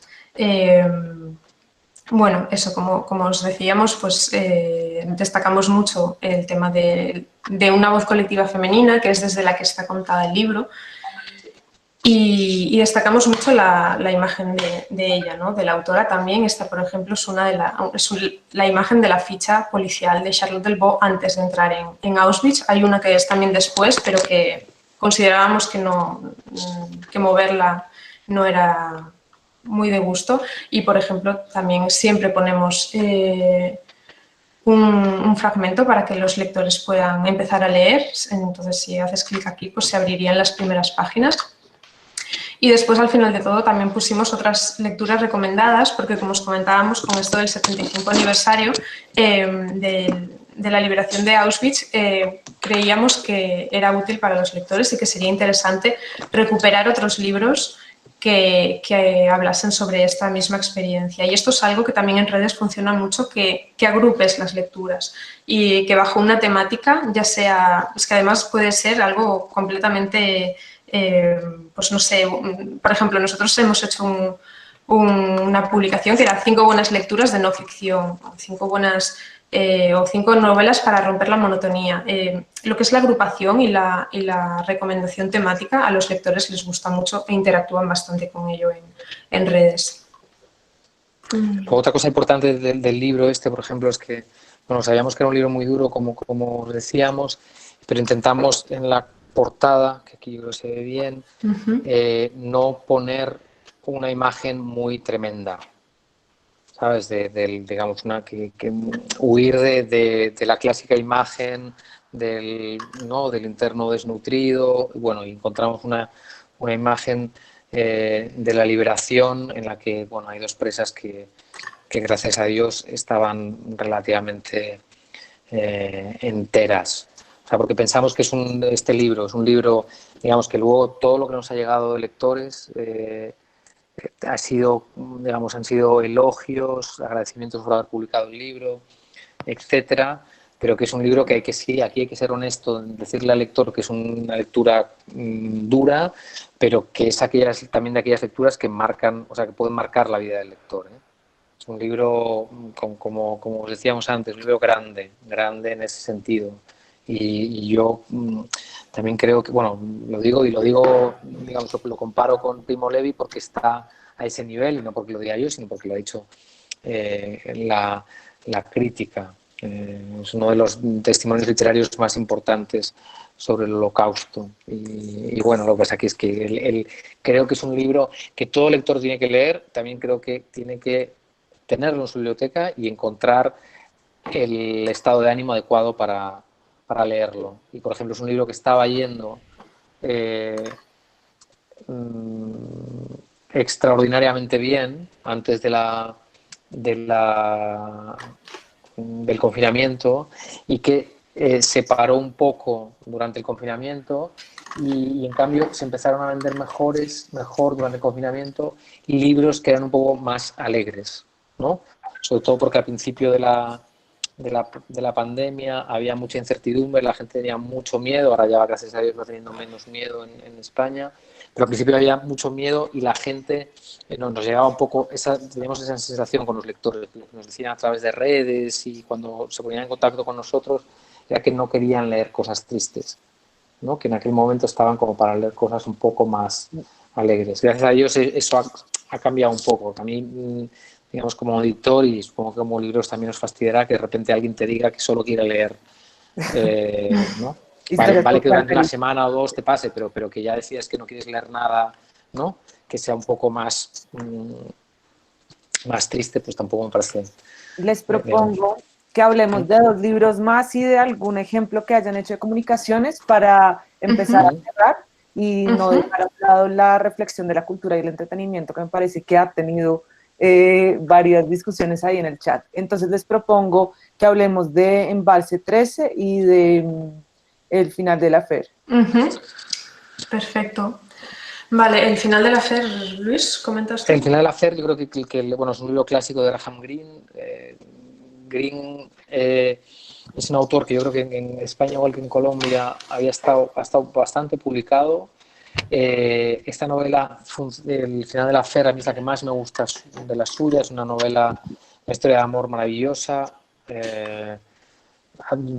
Bueno, eso, como os decíamos, pues destacamos mucho el tema de una voz colectiva femenina, que es desde la que está contada el libro, y destacamos mucho la imagen de ella, ¿no? De la autora también. Esta, por ejemplo, es la imagen de la ficha policial de Charlotte Delvaux antes de entrar en Auschwitz. Hay una que es también después, pero que considerábamos que moverla no era muy de gusto. Y, por ejemplo, también siempre ponemos un fragmento para que los lectores puedan empezar a leer. Entonces, si haces clic aquí, pues se abrirían las primeras páginas. Y después, al final de todo, también pusimos otras lecturas recomendadas, porque, como os comentábamos, con esto del 75 aniversario de la liberación de Auschwitz, creíamos que era útil para los lectores y que sería interesante recuperar otros libros que hablasen sobre esta misma experiencia. Y esto es algo que también en redes funciona mucho, que agrupes las lecturas y que bajo una temática, ya sea, es que además puede ser algo completamente pues no sé, por ejemplo, nosotros hemos hecho una publicación que era 5 buenas lecturas de no ficción, o 5 buenas o 5 novelas para romper la monotonía. Lo que es la agrupación y la recomendación temática a los lectores les gusta mucho e interactúan bastante con ello en redes. Otra cosa importante del libro este, por ejemplo, es que bueno, sabíamos que era un libro muy duro, como decíamos, pero intentamos en la portada, que aquí yo creo que se ve bien, no poner una imagen muy tremenda, ¿sabes? Digamos, huir de la clásica imagen del interno desnutrido. Bueno, y encontramos una imagen de la liberación en la que bueno, hay 2 presas que gracias a Dios estaban relativamente enteras. O sea, porque pensamos que este libro es un libro, digamos, que luego todo lo que nos ha llegado de lectores han sido elogios, agradecimientos por haber publicado el libro, etcétera, pero que es un libro que aquí hay que ser honesto en decirle al lector que es una lectura dura, pero que es también de aquellas lecturas que marcan, o sea, que pueden marcar la vida del lector, ¿eh? Es un libro, como os decíamos antes, un libro grande en ese sentido. Y yo también creo que, bueno, lo digo, digamos, lo comparo con Primo Levi porque está a ese nivel, y no porque lo diga yo, sino porque lo ha dicho la crítica. Es uno de los testimonios literarios más importantes sobre el Holocausto. Y bueno, lo que pasa aquí es que creo que es un libro que todo lector tiene que leer. También creo que tiene que tenerlo en su biblioteca y encontrar el estado de ánimo adecuado para leerlo. Y, por ejemplo, es un libro que estaba yendo extraordinariamente bien antes del confinamiento, y que se paró un poco durante el confinamiento y en cambio se empezaron a vender mejor durante el confinamiento libros que eran un poco más alegres, ¿no? Sobre todo porque al principio de la pandemia había mucha incertidumbre, la gente tenía mucho miedo, ahora ya gracias a Dios va teniendo menos miedo en España, pero al principio había mucho miedo y la gente nos llegaba un poco, teníamos esa sensación con los lectores, nos decían a través de redes y cuando se ponían en contacto con nosotros, era que no querían leer cosas tristes, ¿no? Que en aquel momento estaban como para leer cosas un poco más alegres. Gracias a Dios eso ha cambiado un poco. A mí, digamos, como editor, y supongo que como libros también os fastidiará que de repente alguien te diga que solo quiere leer, ¿no? Vale que durante una semana o 2 te pase, pero que ya decías que no quieres leer nada, ¿no? Que sea un poco más triste, pues tampoco me parece. Les propongo que hablemos de 2 libros más y de algún ejemplo que hayan hecho de comunicaciones para empezar a cerrar y no dejar a un lado la reflexión de la cultura y el entretenimiento, que me parece que ha tenido varias discusiones ahí en el chat. Entonces les propongo que hablemos de Embalse 13 y de El final de la Fer. Perfecto. Vale, El final de la Fer, Luis, ¿comentas tú? El final de la Fer, yo creo que bueno, es un libro clásico de Graham Greene. Greene es un autor que yo creo que en España, igual que en Colombia, ha estado bastante publicado. Esta novela, El final de la Fer, a mí es la que más me gusta de las suyas. Es una novela, una historia de amor maravillosa, de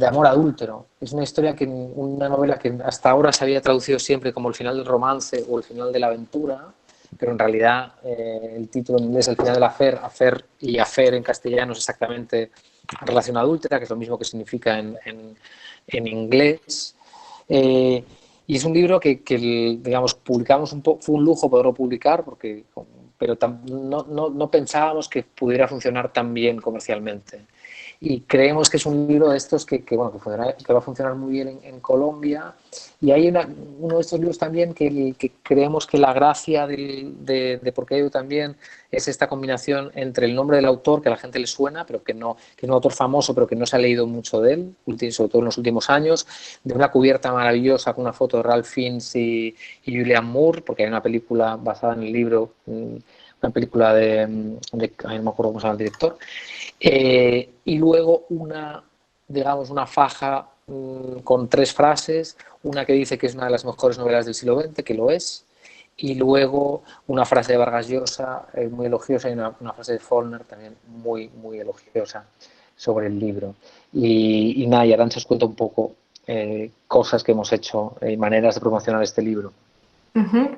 amor adúltero. Es una novela que hasta ahora se había traducido siempre como El final del romance o El final de la aventura, pero en realidad el título en inglés, El final de la Affair, y affair en castellano es exactamente relación adúltera, que es lo mismo que significa en inglés. Y es un libro que digamos, publicamos fue un lujo poderlo publicar, pero no pensábamos que pudiera funcionar tan bien comercialmente. Y creemos que es un libro de estos que va a funcionar muy bien en Colombia. Y hay uno de estos libros también que creemos que la gracia de Por qué yo también es esta combinación entre el nombre del autor, que a la gente le suena, pero que es un autor famoso, pero que no se ha leído mucho de él, sobre todo en los últimos años, de una cubierta maravillosa con una foto de Ralph Fiennes y Julianne Moore, porque hay una película basada en el libro, una película a mí no me acuerdo cómo se llama el director. Y luego una faja con 3 frases, una que dice que es una de las mejores novelas del siglo XX, que lo es, y luego una frase de Vargas Llosa muy elogiosa y una frase de Faulkner también muy, muy elogiosa sobre el libro. Y nada, y Arantxa os cuenta un poco cosas que hemos hecho y maneras de promocionar este libro.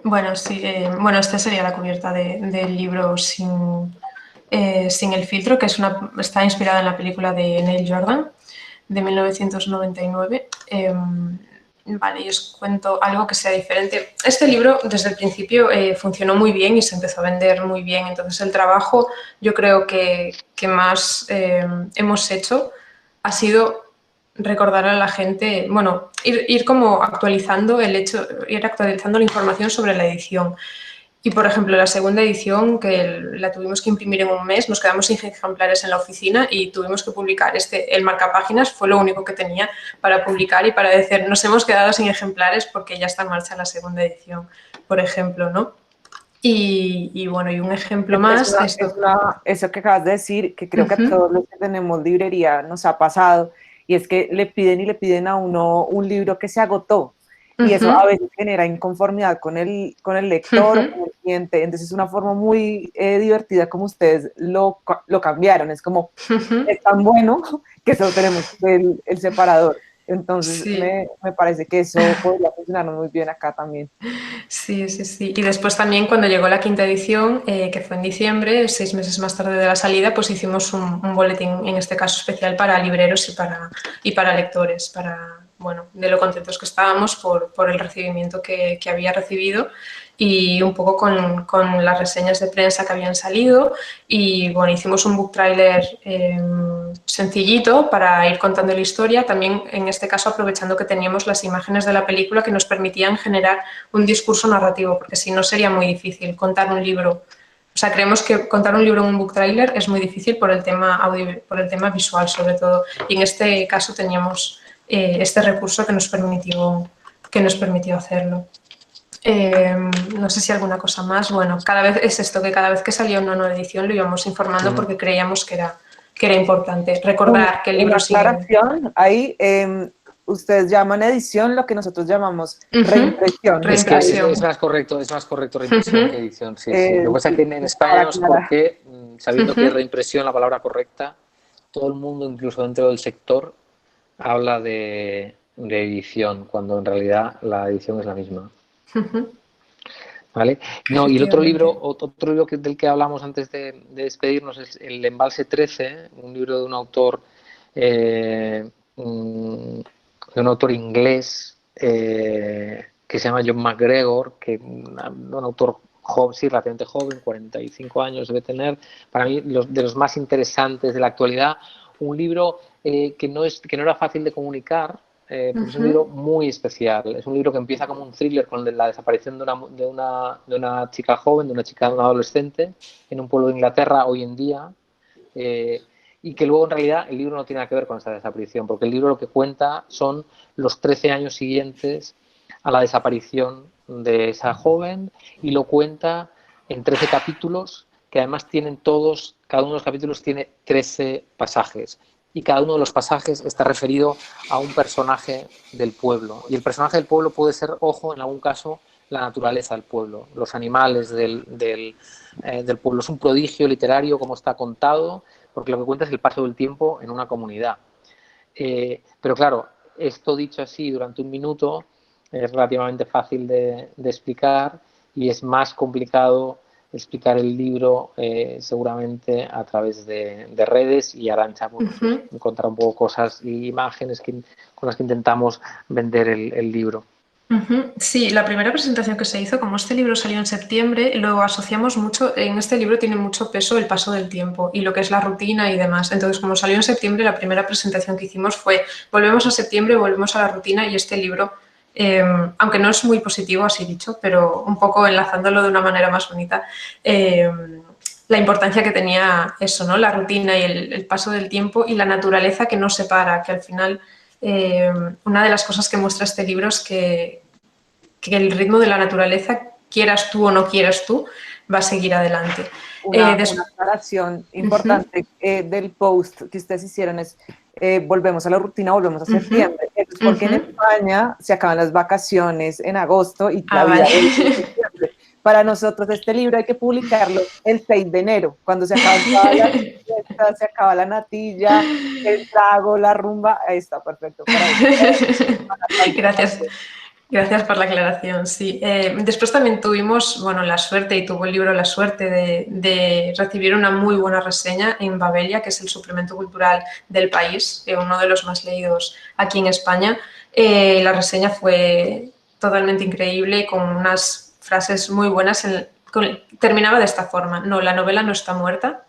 Bueno, sí, bueno, esta sería la cubierta del libro sin el filtro, que está inspirada en la película de Neil Jordan de 1999. Vale, y os cuento algo que sea diferente. Este libro desde el principio funcionó muy bien y se empezó a vender muy bien. Entonces el trabajo yo creo que más hemos hecho ha sido recordar a la gente, bueno, ir como actualizando ir actualizando la información sobre la edición. Y, por ejemplo, la segunda edición, que la tuvimos que imprimir en un mes, nos quedamos sin ejemplares en la oficina y tuvimos que publicar. El marcapáginas fue lo único que tenía para publicar y para decir, nos hemos quedado sin ejemplares porque ya está en marcha la segunda edición, por ejemplo, ¿no? Y bueno, y un ejemplo más... Eso que acabas de decir, que creo que a todos los que tenemos librería nos ha pasado, y es que le piden y le piden a uno un libro que se agotó. Y eso a veces genera inconformidad con el lector o con el cliente. Entonces es una forma muy divertida como ustedes lo cambiaron. Es como, es tan bueno que solo tenemos el separador. Entonces Sí. me parece que eso podría funcionarnos muy bien acá también. Sí, sí, sí. Y después también cuando llegó la quinta edición, que fue en diciembre, 6 meses más tarde de la salida, pues hicimos un boletín, en este caso especial para libreros y para lectores, bueno, de lo contentos que estábamos por el recibimiento que había recibido y un poco con las reseñas de prensa que habían salido. Y bueno, hicimos un book trailer sencillito para ir contando la historia, también en este caso aprovechando que teníamos las imágenes de la película que nos permitían generar un discurso narrativo, porque si no sería muy difícil contar un libro. O sea, creemos que contar un libro en un book trailer es muy difícil por el tema visual, sobre todo. Y en este caso teníamos este recurso que nos permitió hacerlo. No sé si alguna cosa más. Bueno, cada vez es esto, que cada vez que salía una nueva edición lo íbamos informando porque creíamos que era importante recordar que el libro sigue. Una aclaración, ahí ustedes llaman edición lo que nosotros llamamos reimpresión. Es que es más correcto reimpresión que edición, sí, sí. Lo que pasa es que en España no sé por qué, sabiendo que reimpresión, la palabra correcta, todo el mundo, incluso dentro del sector, habla de edición, cuando en realidad la edición es la misma. ¿Vale? No, y el otro libro del que hablamos antes de despedirnos es El Embalse 13, un libro de un autor inglés que se llama John McGregor, que un autor joven, sí, relativamente joven, 45 años debe tener, para mí de los más interesantes de la actualidad, un libro que no era fácil de comunicar, porque es un libro muy especial. Es un libro que empieza como un thriller con la desaparición de una chica joven, de una adolescente en un pueblo de Inglaterra hoy en día, y que luego en realidad el libro no tiene nada que ver con esa desaparición, porque el libro lo que cuenta son los 13 años siguientes a la desaparición de esa joven, y lo cuenta en 13 capítulos que además tienen cada uno de los capítulos tiene 13 pasajes. Y cada uno de los pasajes está referido a un personaje del pueblo. Y el personaje del pueblo puede ser, ojo, en algún caso, la naturaleza del pueblo, los animales del pueblo. Es un prodigio literario como está contado, porque lo que cuenta es el paso del tiempo en una comunidad. Pero claro, esto dicho así durante un minuto es relativamente fácil de explicar, y es más complicado explicar el libro seguramente a través de redes, y Arantxa encontrar un poco cosas y imágenes con las que intentamos vender el libro. Sí, la primera presentación que se hizo, como este libro salió en septiembre, lo asociamos mucho, en este libro tiene mucho peso el paso del tiempo y lo que es la rutina y demás. Entonces, como salió en septiembre, la primera presentación que hicimos fue volvemos a septiembre, volvemos a la rutina, y este libro, aunque no es muy positivo, así dicho, pero un poco enlazándolo de una manera más bonita, la importancia que tenía eso, ¿no? La rutina y el paso del tiempo y la naturaleza que nos separa, que al final una de las cosas que muestra este libro es que el ritmo de la naturaleza, quieras tú o no quieras tú, va a seguir adelante. Una aclaración importante del post que ustedes hicieron es volvemos a la rutina, volvemos a septiembre. Eso es porque en España se acaban las vacaciones en agosto y la vida vale. es en septiembre. Para nosotros este libro hay que publicarlo el 6 de enero, cuando se acaban todas las fiestas, se acaba la natilla, el trago, la rumba. Ahí está, perfecto. Para eso. Gracias. Gracias por la aclaración, sí. Después también tuvimos, bueno, la suerte, y tuvo el libro la suerte de recibir una muy buena reseña en Babelia, que es el suplemento cultural del País, uno de los más leídos aquí en España. La reseña fue totalmente increíble, con unas frases muy buenas. Terminaba de esta forma: no, la novela no está muerta,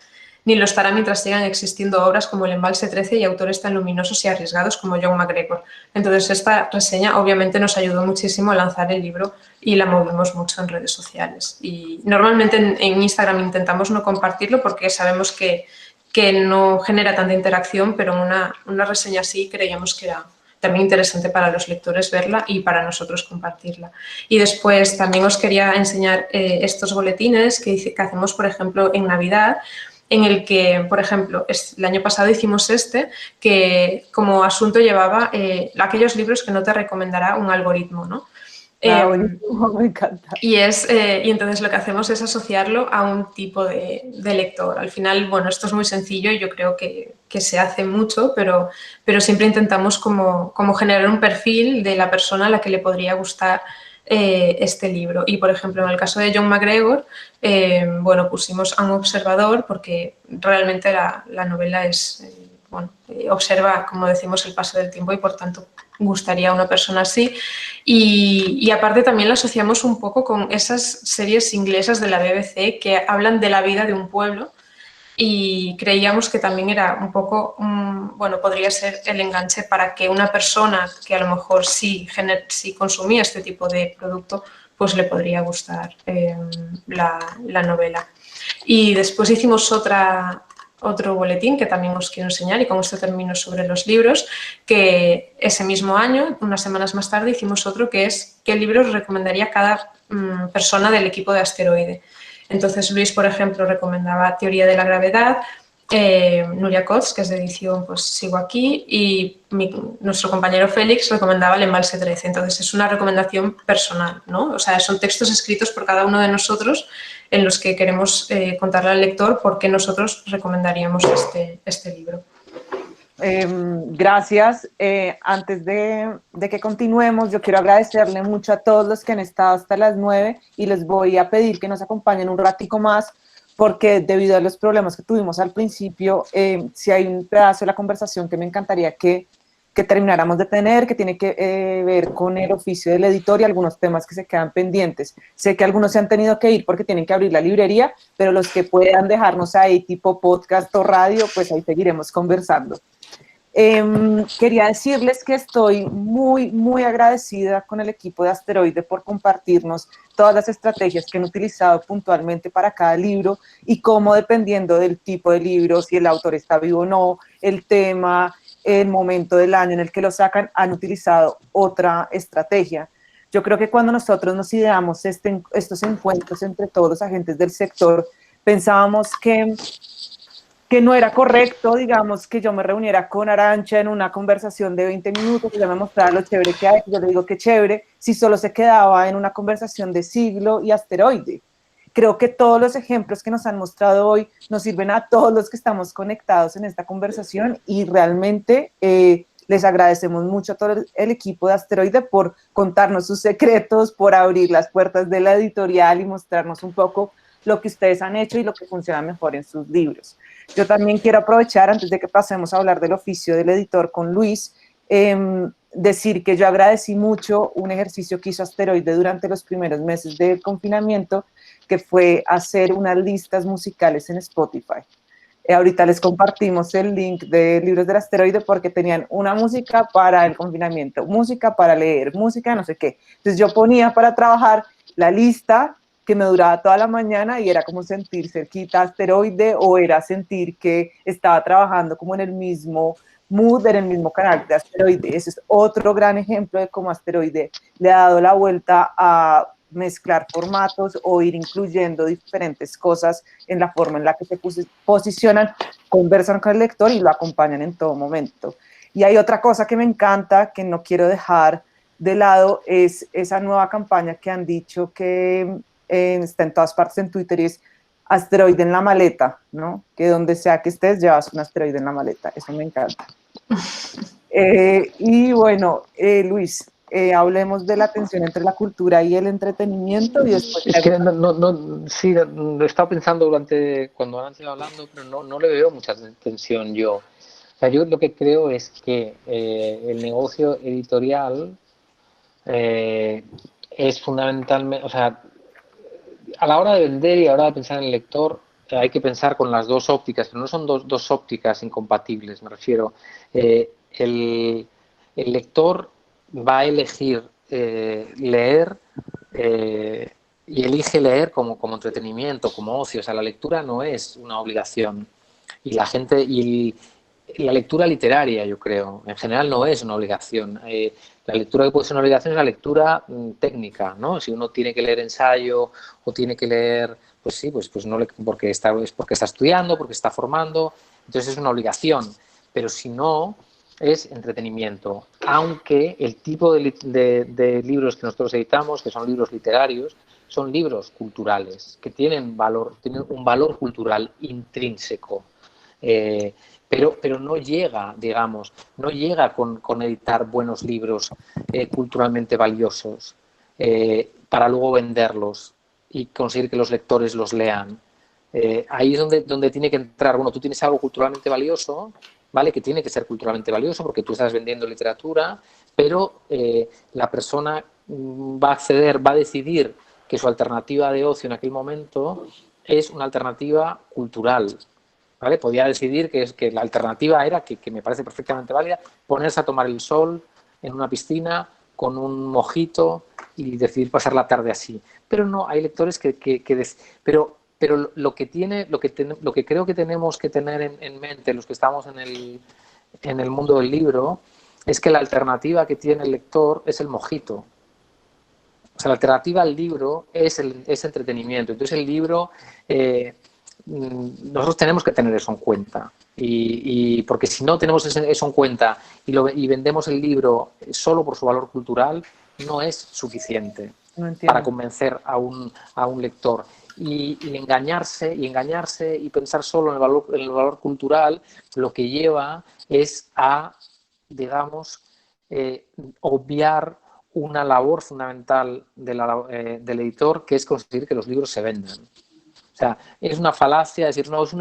ni lo estará mientras sigan existiendo obras como El Embalse 13 y autores tan luminosos y arriesgados como John McGregor. Entonces, esta reseña obviamente nos ayudó muchísimo a lanzar el libro y la movimos mucho en redes sociales. Y normalmente en Instagram intentamos no compartirlo porque sabemos que no genera tanta interacción, pero una reseña así creíamos que era también interesante para los lectores verla y para nosotros compartirla. Y después también os quería enseñar estos boletines que hacemos, por ejemplo, en Navidad, en el que, por ejemplo, el año pasado hicimos que como asunto llevaba aquellos libros que no te recomendará un algoritmo, ¿no? Buenísimo, me encanta. Y entonces lo que hacemos es asociarlo a un tipo de lector. Al final, bueno, esto es muy sencillo y yo creo que se hace mucho, pero siempre intentamos como generar un perfil de la persona a la que le podría gustar este libro. Y, por ejemplo, en el caso de John McGregor, bueno, pusimos a un observador porque realmente la novela observa, como decimos, el paso del tiempo y, por tanto, gustaría a una persona así. Y aparte también la asociamos un poco con esas series inglesas de la BBC que hablan de la vida de un pueblo, y creíamos que también era un poco, bueno, podría ser el enganche para que una persona que a lo mejor sí consumía este tipo de producto, pues le podría gustar la novela. Y después hicimos otro boletín que también os quiero enseñar, y con esto termino sobre los libros, que ese mismo año, unas semanas más tarde, hicimos otro que es qué libros recomendaría cada persona del equipo de Asteroide. Entonces Luis, por ejemplo, recomendaba Teoría de la Gravedad, Nuria Cots, que es de edición pues Sigo Aquí, y nuestro compañero Félix recomendaba El Embalse 13. Entonces es una recomendación personal, ¿no? O sea, son textos escritos por cada uno de nosotros en los que queremos contarle al lector por qué nosotros recomendaríamos este libro. Gracias. Antes de que continuemos, yo quiero agradecerle mucho a todos los que han estado hasta las 9 y les voy a pedir que nos acompañen un ratico más, porque debido a los problemas que tuvimos al principio, si hay un pedazo de la conversación que me encantaría que termináramos de tener, que tiene que ver con el oficio del editor y algunos temas que se quedan pendientes. Sé que algunos se han tenido que ir porque tienen que abrir la librería, pero los que puedan dejarnos ahí tipo podcast o radio, pues ahí seguiremos conversando. Quería decirles que estoy muy, muy agradecida con el equipo de Asteroide por compartirnos todas las estrategias que han utilizado puntualmente para cada libro y cómo, dependiendo del tipo de libro, si el autor está vivo o no, el tema, el momento del año en el que lo sacan, han utilizado otra estrategia. Yo creo que cuando nosotros nos ideamos estos encuentros entre todos los agentes del sector, pensábamos que no era correcto, digamos, que yo me reuniera con Arantxa en una conversación de 20 minutos, que ella me mostrara lo chévere que hay, que yo le digo que chévere, si solo se quedaba en una conversación de Siglo y Asteroide. Creo que todos los ejemplos que nos han mostrado hoy nos sirven a todos los que estamos conectados en esta conversación, y realmente les agradecemos mucho a todo el equipo de Asteroide por contarnos sus secretos, por abrir las puertas de la editorial y mostrarnos un poco lo que ustedes han hecho y lo que funciona mejor en sus libros. Yo también quiero aprovechar, antes de que pasemos a hablar del oficio del editor con Luis, decir que yo agradecí mucho un ejercicio que hizo Asteroide durante los primeros meses del confinamiento, que fue hacer unas listas musicales en Spotify. Ahorita les compartimos el link de Libros del Asteroide, porque tenían una música para el confinamiento, música para leer, música no sé qué. Entonces yo ponía para trabajar la lista que me duraba toda la mañana y era como sentir cerquita a Asteroide, o era sentir que estaba trabajando como en el mismo mood, en el mismo canal de Asteroide. Ese es otro gran ejemplo de cómo Asteroide le ha dado la vuelta a mezclar formatos o ir incluyendo diferentes cosas en la forma en la que se posicionan, conversan con el lector y lo acompañan en todo momento. Y hay otra cosa que me encanta, que no quiero dejar de lado, es esa nueva campaña que han dicho que está en todas partes en Twitter, y es asteroide en la maleta, ¿no? Que donde sea que estés, llevas un asteroide en la maleta. Eso me encanta. Y bueno, Luis, hablemos de la tensión entre la cultura y el entretenimiento y después... Es que sí, lo he estado pensando cuando han ido hablando, pero no le veo mucha tensión yo. O sea, yo lo que creo es que el negocio editorial es fundamentalmente, o sea, a la hora de vender y a la hora de pensar en el lector, hay que pensar con las dos ópticas, pero no son dos ópticas incompatibles, me refiero. El lector va a elegir leer y elige leer como entretenimiento, como ocio. O sea, la lectura no es una obligación. Y la gente, la lectura literaria, yo creo, en general no es una obligación. La lectura que puede ser una obligación es la lectura técnica, ¿no? Si uno tiene que leer ensayo o tiene que leer, pues sí, pues no porque está estudiando, porque está formando, entonces es una obligación. Pero si no, es entretenimiento. Aunque el tipo de libros que nosotros editamos, que son libros literarios, son libros culturales, que tienen un valor cultural intrínseco. Pero no llega, digamos, no llega con editar buenos libros culturalmente valiosos para luego venderlos y conseguir que los lectores los lean. Ahí es donde tiene que entrar. Bueno, tú tienes algo culturalmente valioso, ¿vale? Que tiene que ser culturalmente valioso porque tú estás vendiendo literatura, pero la persona va a decidir que su alternativa de ocio en aquel momento es una alternativa cultural. ¿Vale? Podía decidir que la alternativa era, que me parece perfectamente válida, ponerse a tomar el sol en una piscina con un mojito y decidir pasar la tarde así. Pero no, hay lectores pero lo que creo que tenemos que tener en mente los que estamos en el mundo del libro es que la alternativa que tiene el lector es el mojito. O sea, la alternativa al libro es entretenimiento. Entonces el libro... nosotros tenemos que tener eso en cuenta y porque si no tenemos eso en cuenta y vendemos el libro solo por su valor cultural, no es suficiente No para entiendo. convencer a un lector y engañarse y pensar solo en el valor cultural, lo que lleva es a, digamos, obviar una labor fundamental del editor, que es conseguir que los libros se vendan. O sea, es una falacia decir, no, es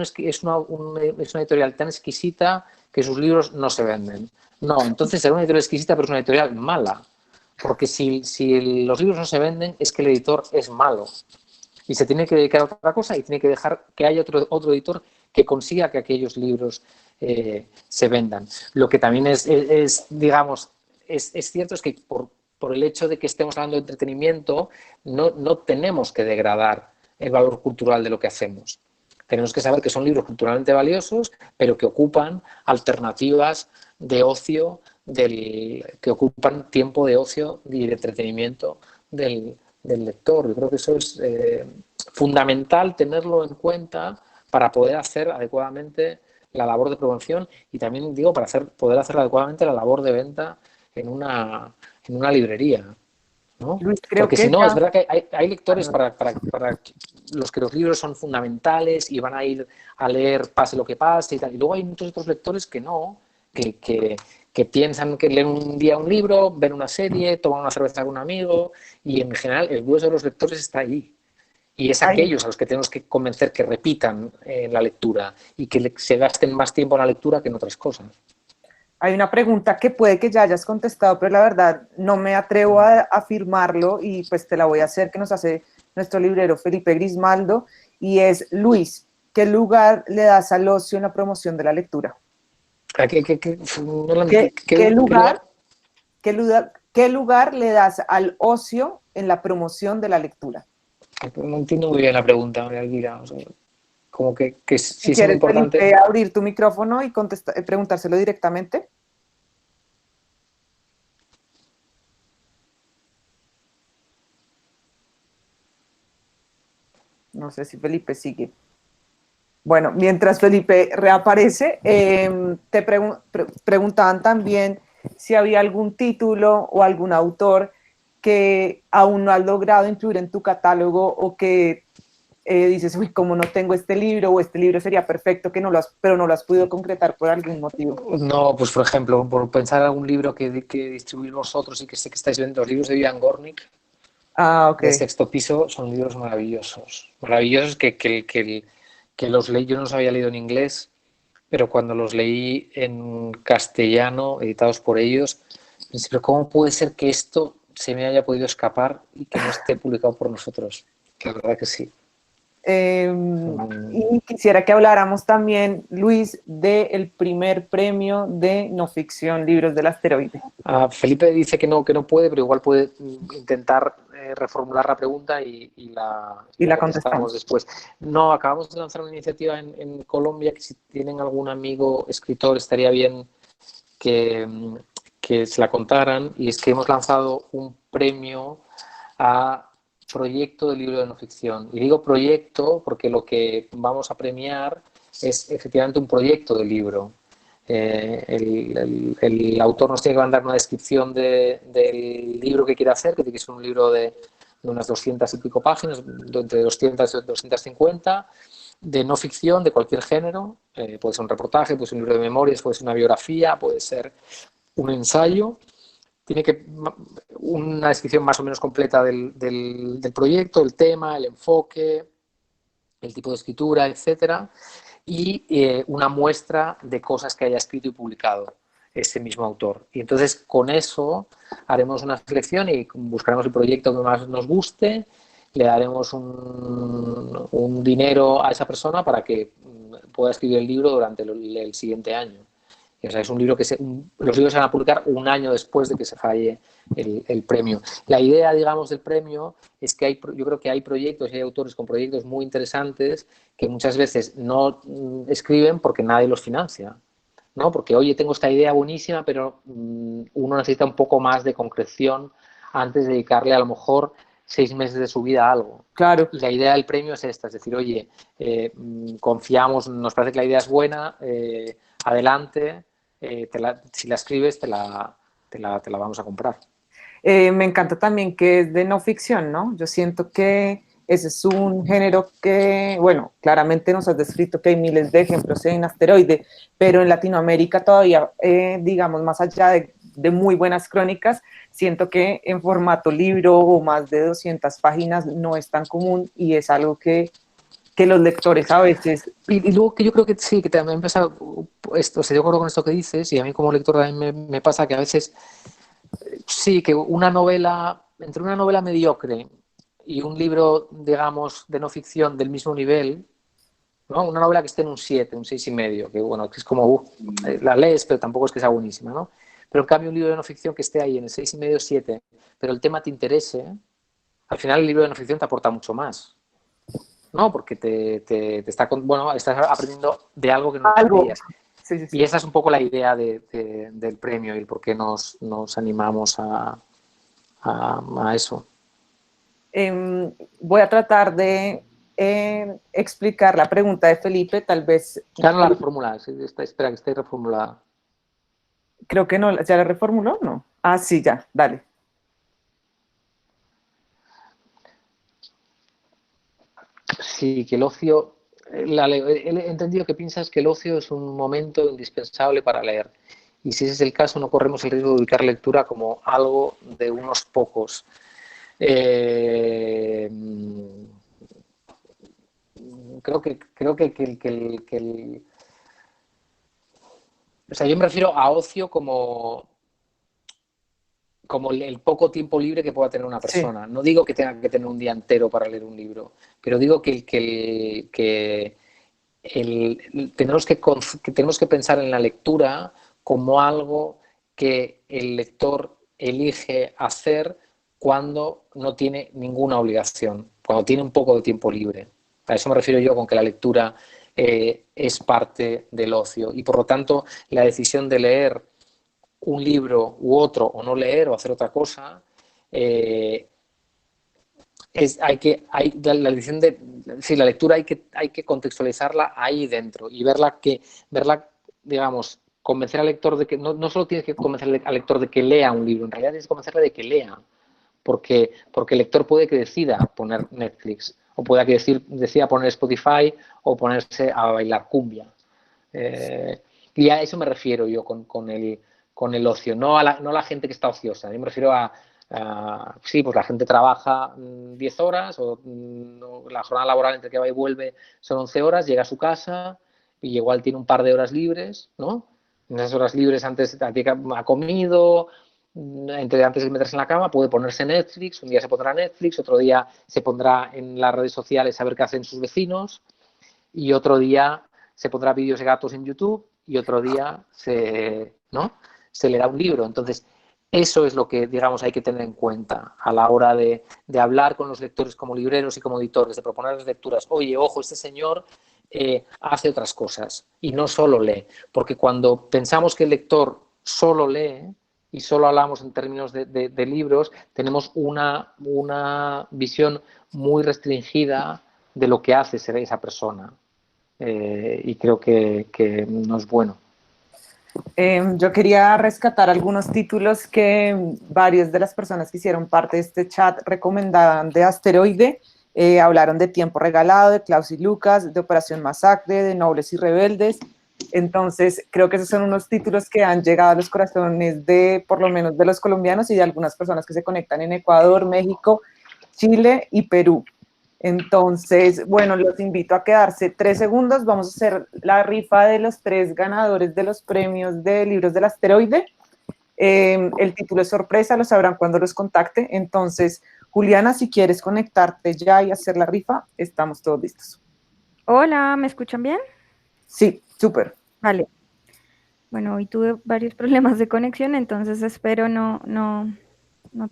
una editorial tan exquisita que sus libros no se venden. No, entonces será una editorial exquisita, pero es una editorial mala. Porque si los libros no se venden, es que el editor es malo. Y se tiene que dedicar a otra cosa y tiene que dejar que haya otro editor que consiga que aquellos libros se vendan. Lo que también digamos, es cierto es que por el hecho de que estemos hablando de entretenimiento, no tenemos que degradar el valor cultural de lo que hacemos. Tenemos que saber que son libros culturalmente valiosos, pero que ocupan alternativas de ocio, que ocupan tiempo de ocio y de entretenimiento del lector. Yo creo que eso es fundamental tenerlo en cuenta para poder hacer adecuadamente la labor de promoción y también digo para poder hacer adecuadamente la labor de venta en una librería. ¿No? Luis, creo Porque si que no, es ya... verdad que hay lectores para los que los libros son fundamentales y van a ir a leer pase lo que pase y tal. Y luego hay muchos otros lectores que no, que piensan que leen un día un libro, ven una serie, toman una cerveza con un amigo y en general el grueso de los lectores está ahí. Y es Hay, aquellos a los que tenemos que convencer que repitan la lectura y que se gasten más tiempo en la lectura que en otras cosas. hay una pregunta que puede que ya hayas contestado, pero la verdad no me atrevo a afirmarlo y pues te la voy a hacer, que nos hace nuestro librero Felipe Grismaldo, y es, Luis, ¿qué lugar le das al ocio en la promoción de la lectura? ¿Qué, qué ¿Qué lugar? lugar, qué lugar le das al ocio en la promoción de la lectura? No entiendo muy bien la pregunta, María Elvira. O sea, como que Si sí es muy quieres, importante. Felipe, abrir tu micrófono y preguntárselo directamente. No sé si Felipe sigue. Bueno, mientras Felipe reaparece, preguntaban también si había algún título o algún autor que aún no has logrado incluir en tu catálogo o que dices, uy, como no tengo este libro o este libro sería perfecto, pero no lo has podido concretar por algún motivo. No, pues por ejemplo, por pensar en algún libro que distribuir vosotros y que sé que estáis viendo, los libros de Ian Gornick, Ah, ok. de Sexto Piso, son libros maravillosos. Maravillosos que los leí, yo no los había leído en inglés, pero cuando los leí en castellano, editados por ellos, pensé, pero ¿cómo puede ser que esto se me haya podido escapar y que no esté publicado por nosotros? Que la verdad que sí. Y quisiera que habláramos también, Luis, del primer premio de no ficción, Libros del Asteroide. Felipe dice que no puede, pero igual puede intentar reformular la pregunta y la contestamos después. No, acabamos de lanzar una iniciativa en Colombia que si tienen algún amigo escritor estaría bien que se la contaran, y es que hemos lanzado un premio a proyecto de libro de no ficción. Y digo proyecto porque lo que vamos a premiar es efectivamente un proyecto de libro. El autor nos tiene que mandar una descripción del libro que quiere hacer, que tiene que ser un libro de unas 200 y pico páginas, de entre 200 y 250, de no ficción, de cualquier género. Puede ser un reportaje, puede ser un libro de memorias, puede ser una biografía, puede ser un ensayo. Tiene que una descripción más o menos completa del proyecto, el tema, el enfoque, el tipo de escritura, etcétera, y una muestra de cosas que haya escrito y publicado ese mismo autor. Y entonces con eso haremos una selección y buscaremos el proyecto que más nos guste, le daremos un dinero a esa persona para que pueda escribir el libro durante el siguiente año. O sea, es un libro los libros se van a publicar un año después de que se falle el premio. La idea, digamos, del premio es que yo creo que hay proyectos y hay autores con proyectos muy interesantes que muchas veces no escriben porque nadie los financia, ¿no? Porque, oye, tengo esta idea buenísima, pero uno necesita un poco más de concreción antes de dedicarle a lo mejor 6 meses de su vida a algo. Claro. Y la idea del premio es esta, es decir, oye, confiamos, nos parece que la idea es buena, adelante, si la escribes te la vamos a comprar. Me encanta también que es de no ficción, ¿no? Yo siento que ese es un género que, bueno, claramente nos has descrito que hay miles de ejemplos en Asteroide, pero en Latinoamérica todavía, digamos, más allá de muy buenas crónicas, siento que en formato libro o más de 200 páginas no es tan común y es algo que los lectores a veces... Y luego que yo creo que sí, que también pasa esto, o sea, yo acuerdo con esto que dices, y a mí como lector también me pasa que a veces sí, que entre una novela mediocre y un libro, digamos, de no ficción del mismo nivel, ¿no? Una novela que esté en un 7, un 6,5, que bueno, que es como, la lees, pero tampoco es que sea buenísima, ¿no? Pero en cambio un libro de no ficción que esté ahí en el 6,5, 7, pero el tema te interese, al final el libro de no ficción te aporta mucho más, ¿no? Porque estás aprendiendo de algo que no sabías. Sí. Y esa es un poco la idea del premio y el por qué nos animamos a eso. Voy a tratar de explicar la pregunta de Felipe, tal vez... Ya no la reformulada, espera que esté reformulada. Creo que no, ¿ya la reformuló? No. Ah, sí, ya, dale. Sí, que el ocio... He entendido que piensas que el ocio es un momento indispensable para leer. Y si ese es el caso, no corremos el riesgo de ubicar lectura como algo de unos pocos. Creo que o sea, yo me refiero a ocio como el poco tiempo libre que pueda tener una persona. Sí. No digo que tenga que tener un día entero para leer un libro, pero digo que tenemos que pensar en la lectura como algo que el lector elige hacer cuando no tiene ninguna obligación, cuando tiene un poco de tiempo libre. A eso me refiero yo con que la lectura es parte del ocio y por lo tanto la decisión de leer un libro u otro o no leer o hacer otra cosa la lección la lectura hay que contextualizarla ahí dentro y verla, digamos, convencer al lector de que, no solo tienes que convencer al lector de que lea un libro, en realidad tienes que convencerle de que lea, porque el lector puede que decida poner Netflix, o pueda que decida poner Spotify o ponerse a bailar cumbia. Y a eso me refiero yo con el ocio, no a la gente que está ociosa. Yo me refiero sí, pues la gente trabaja 10 horas o la jornada laboral entre que va y vuelve son 11 horas, llega a su casa y igual tiene un par de horas libres, ¿no? En esas horas libres antes ha comido, antes de meterse en la cama, puede ponerse Netflix, un día se pondrá Netflix, otro día se pondrá en las redes sociales a ver qué hacen sus vecinos y otro día se pondrá vídeos de gatos en YouTube y otro día se leerá un libro. Entonces, eso es lo que, digamos, hay que tener en cuenta a la hora de hablar con los lectores como libreros y como editores, de proponer las lecturas. Oye, ojo, este señor hace otras cosas y no solo lee. Porque cuando pensamos que el lector solo lee y solo hablamos en términos de libros, tenemos una visión muy restringida de lo que hace ser esa persona. Y creo que no es bueno. Yo quería rescatar algunos títulos que varias de las personas que hicieron parte de este chat recomendaban de Asteroide. Hablaron de Tiempo Regalado, de Klaus y Lucas, de Operación Masacre, de Nobles y Rebeldes. Entonces, creo que esos son unos títulos que han llegado a los corazones de, por lo menos, de los colombianos y de algunas personas que se conectan en Ecuador, México, Chile y Perú. Entonces, bueno, los invito a quedarse 3 segundos. Vamos a hacer la rifa de los 3 ganadores de los premios de Libros del Asteroide. El título es sorpresa, lo sabrán cuando los contacte. Entonces, Juliana, si quieres conectarte ya y hacer la rifa, estamos todos listos. Hola, ¿me escuchan bien? Sí, súper. Vale. Bueno, hoy tuve varios problemas de conexión, entonces espero no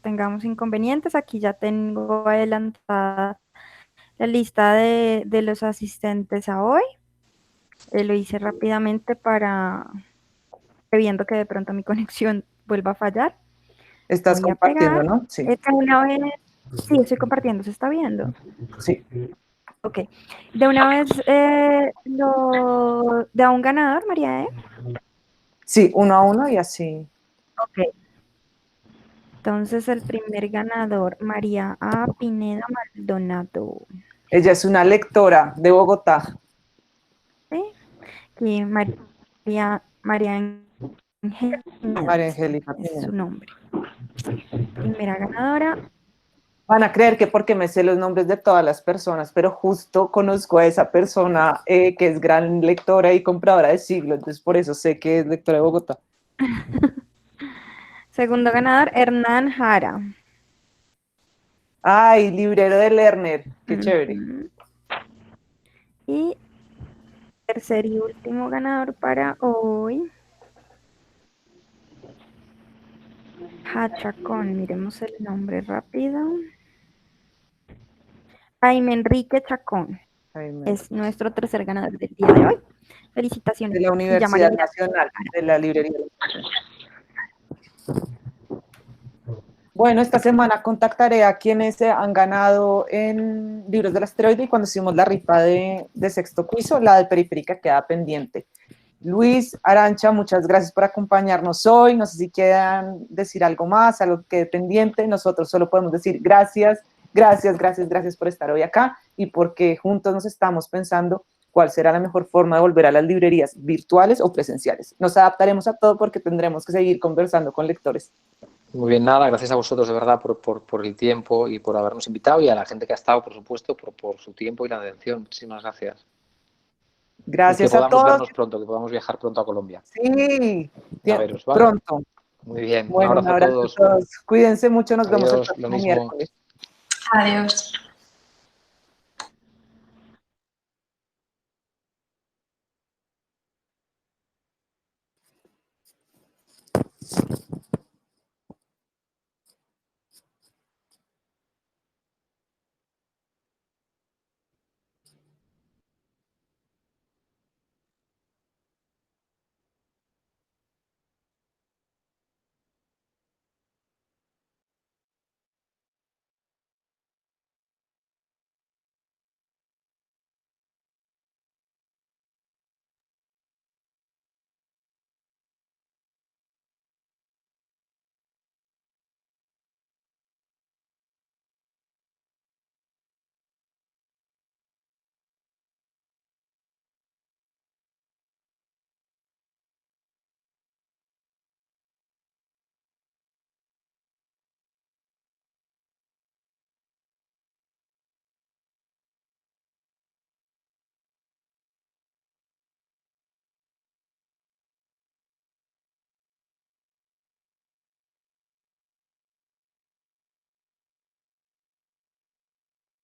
tengamos inconvenientes. Aquí ya tengo adelantada la lista de los asistentes a hoy. Lo hice rápidamente previendo que de pronto mi conexión vuelva a fallar. Estás compartiendo, ¿no? Sí. Sí, estoy compartiendo, ¿se está viendo? Sí. Ok. De una vez lo da un ganador, María E. Sí, 1 a 1 y así. Ok. Entonces el primer ganador, María A. Pineda Maldonado. Ella es una lectora de Bogotá. ¿Sí? Y María Angélica es su nombre. Primera ganadora. Van a creer que porque me sé los nombres de todas las personas, pero justo conozco a esa persona que es gran lectora y compradora de siglos, entonces por eso sé que es lectora de Bogotá. Segundo ganador, Hernán Jara. Ay, librero de Lerner, qué chévere. Y tercer y último ganador para hoy, Chacón. Miremos el nombre rápido. Jaime Enrique Chacón. Es nuestro tercer ganador del día de hoy. Felicitaciones. De la Universidad Nacional de la Librería. Bueno, esta semana contactaré a quienes han ganado en Libros del Asteroide y cuando hicimos la rifa de sexto piso, la de Periférica queda pendiente. Luis, Arancha, muchas gracias por acompañarnos hoy. No sé si quieran decir algo más, algo que quede pendiente. Nosotros solo podemos decir gracias, gracias, gracias, gracias por estar hoy acá y porque juntos nos estamos pensando cuál será la mejor forma de volver a las librerías virtuales o presenciales. Nos adaptaremos a todo porque tendremos que seguir conversando con lectores. Muy bien, nada, gracias a vosotros de verdad por el tiempo y por habernos invitado y a la gente que ha estado, por supuesto, por su tiempo y la atención. Muchísimas gracias. Gracias y que a todos. Vernos pronto, que podamos viajar pronto a Colombia. Sí, veros, ¿vale? Pronto. Muy bien, bueno, un abrazo a todos. Cuídense mucho, nos Adiós, vemos el próximo lo mismo. miércoles. Adiós.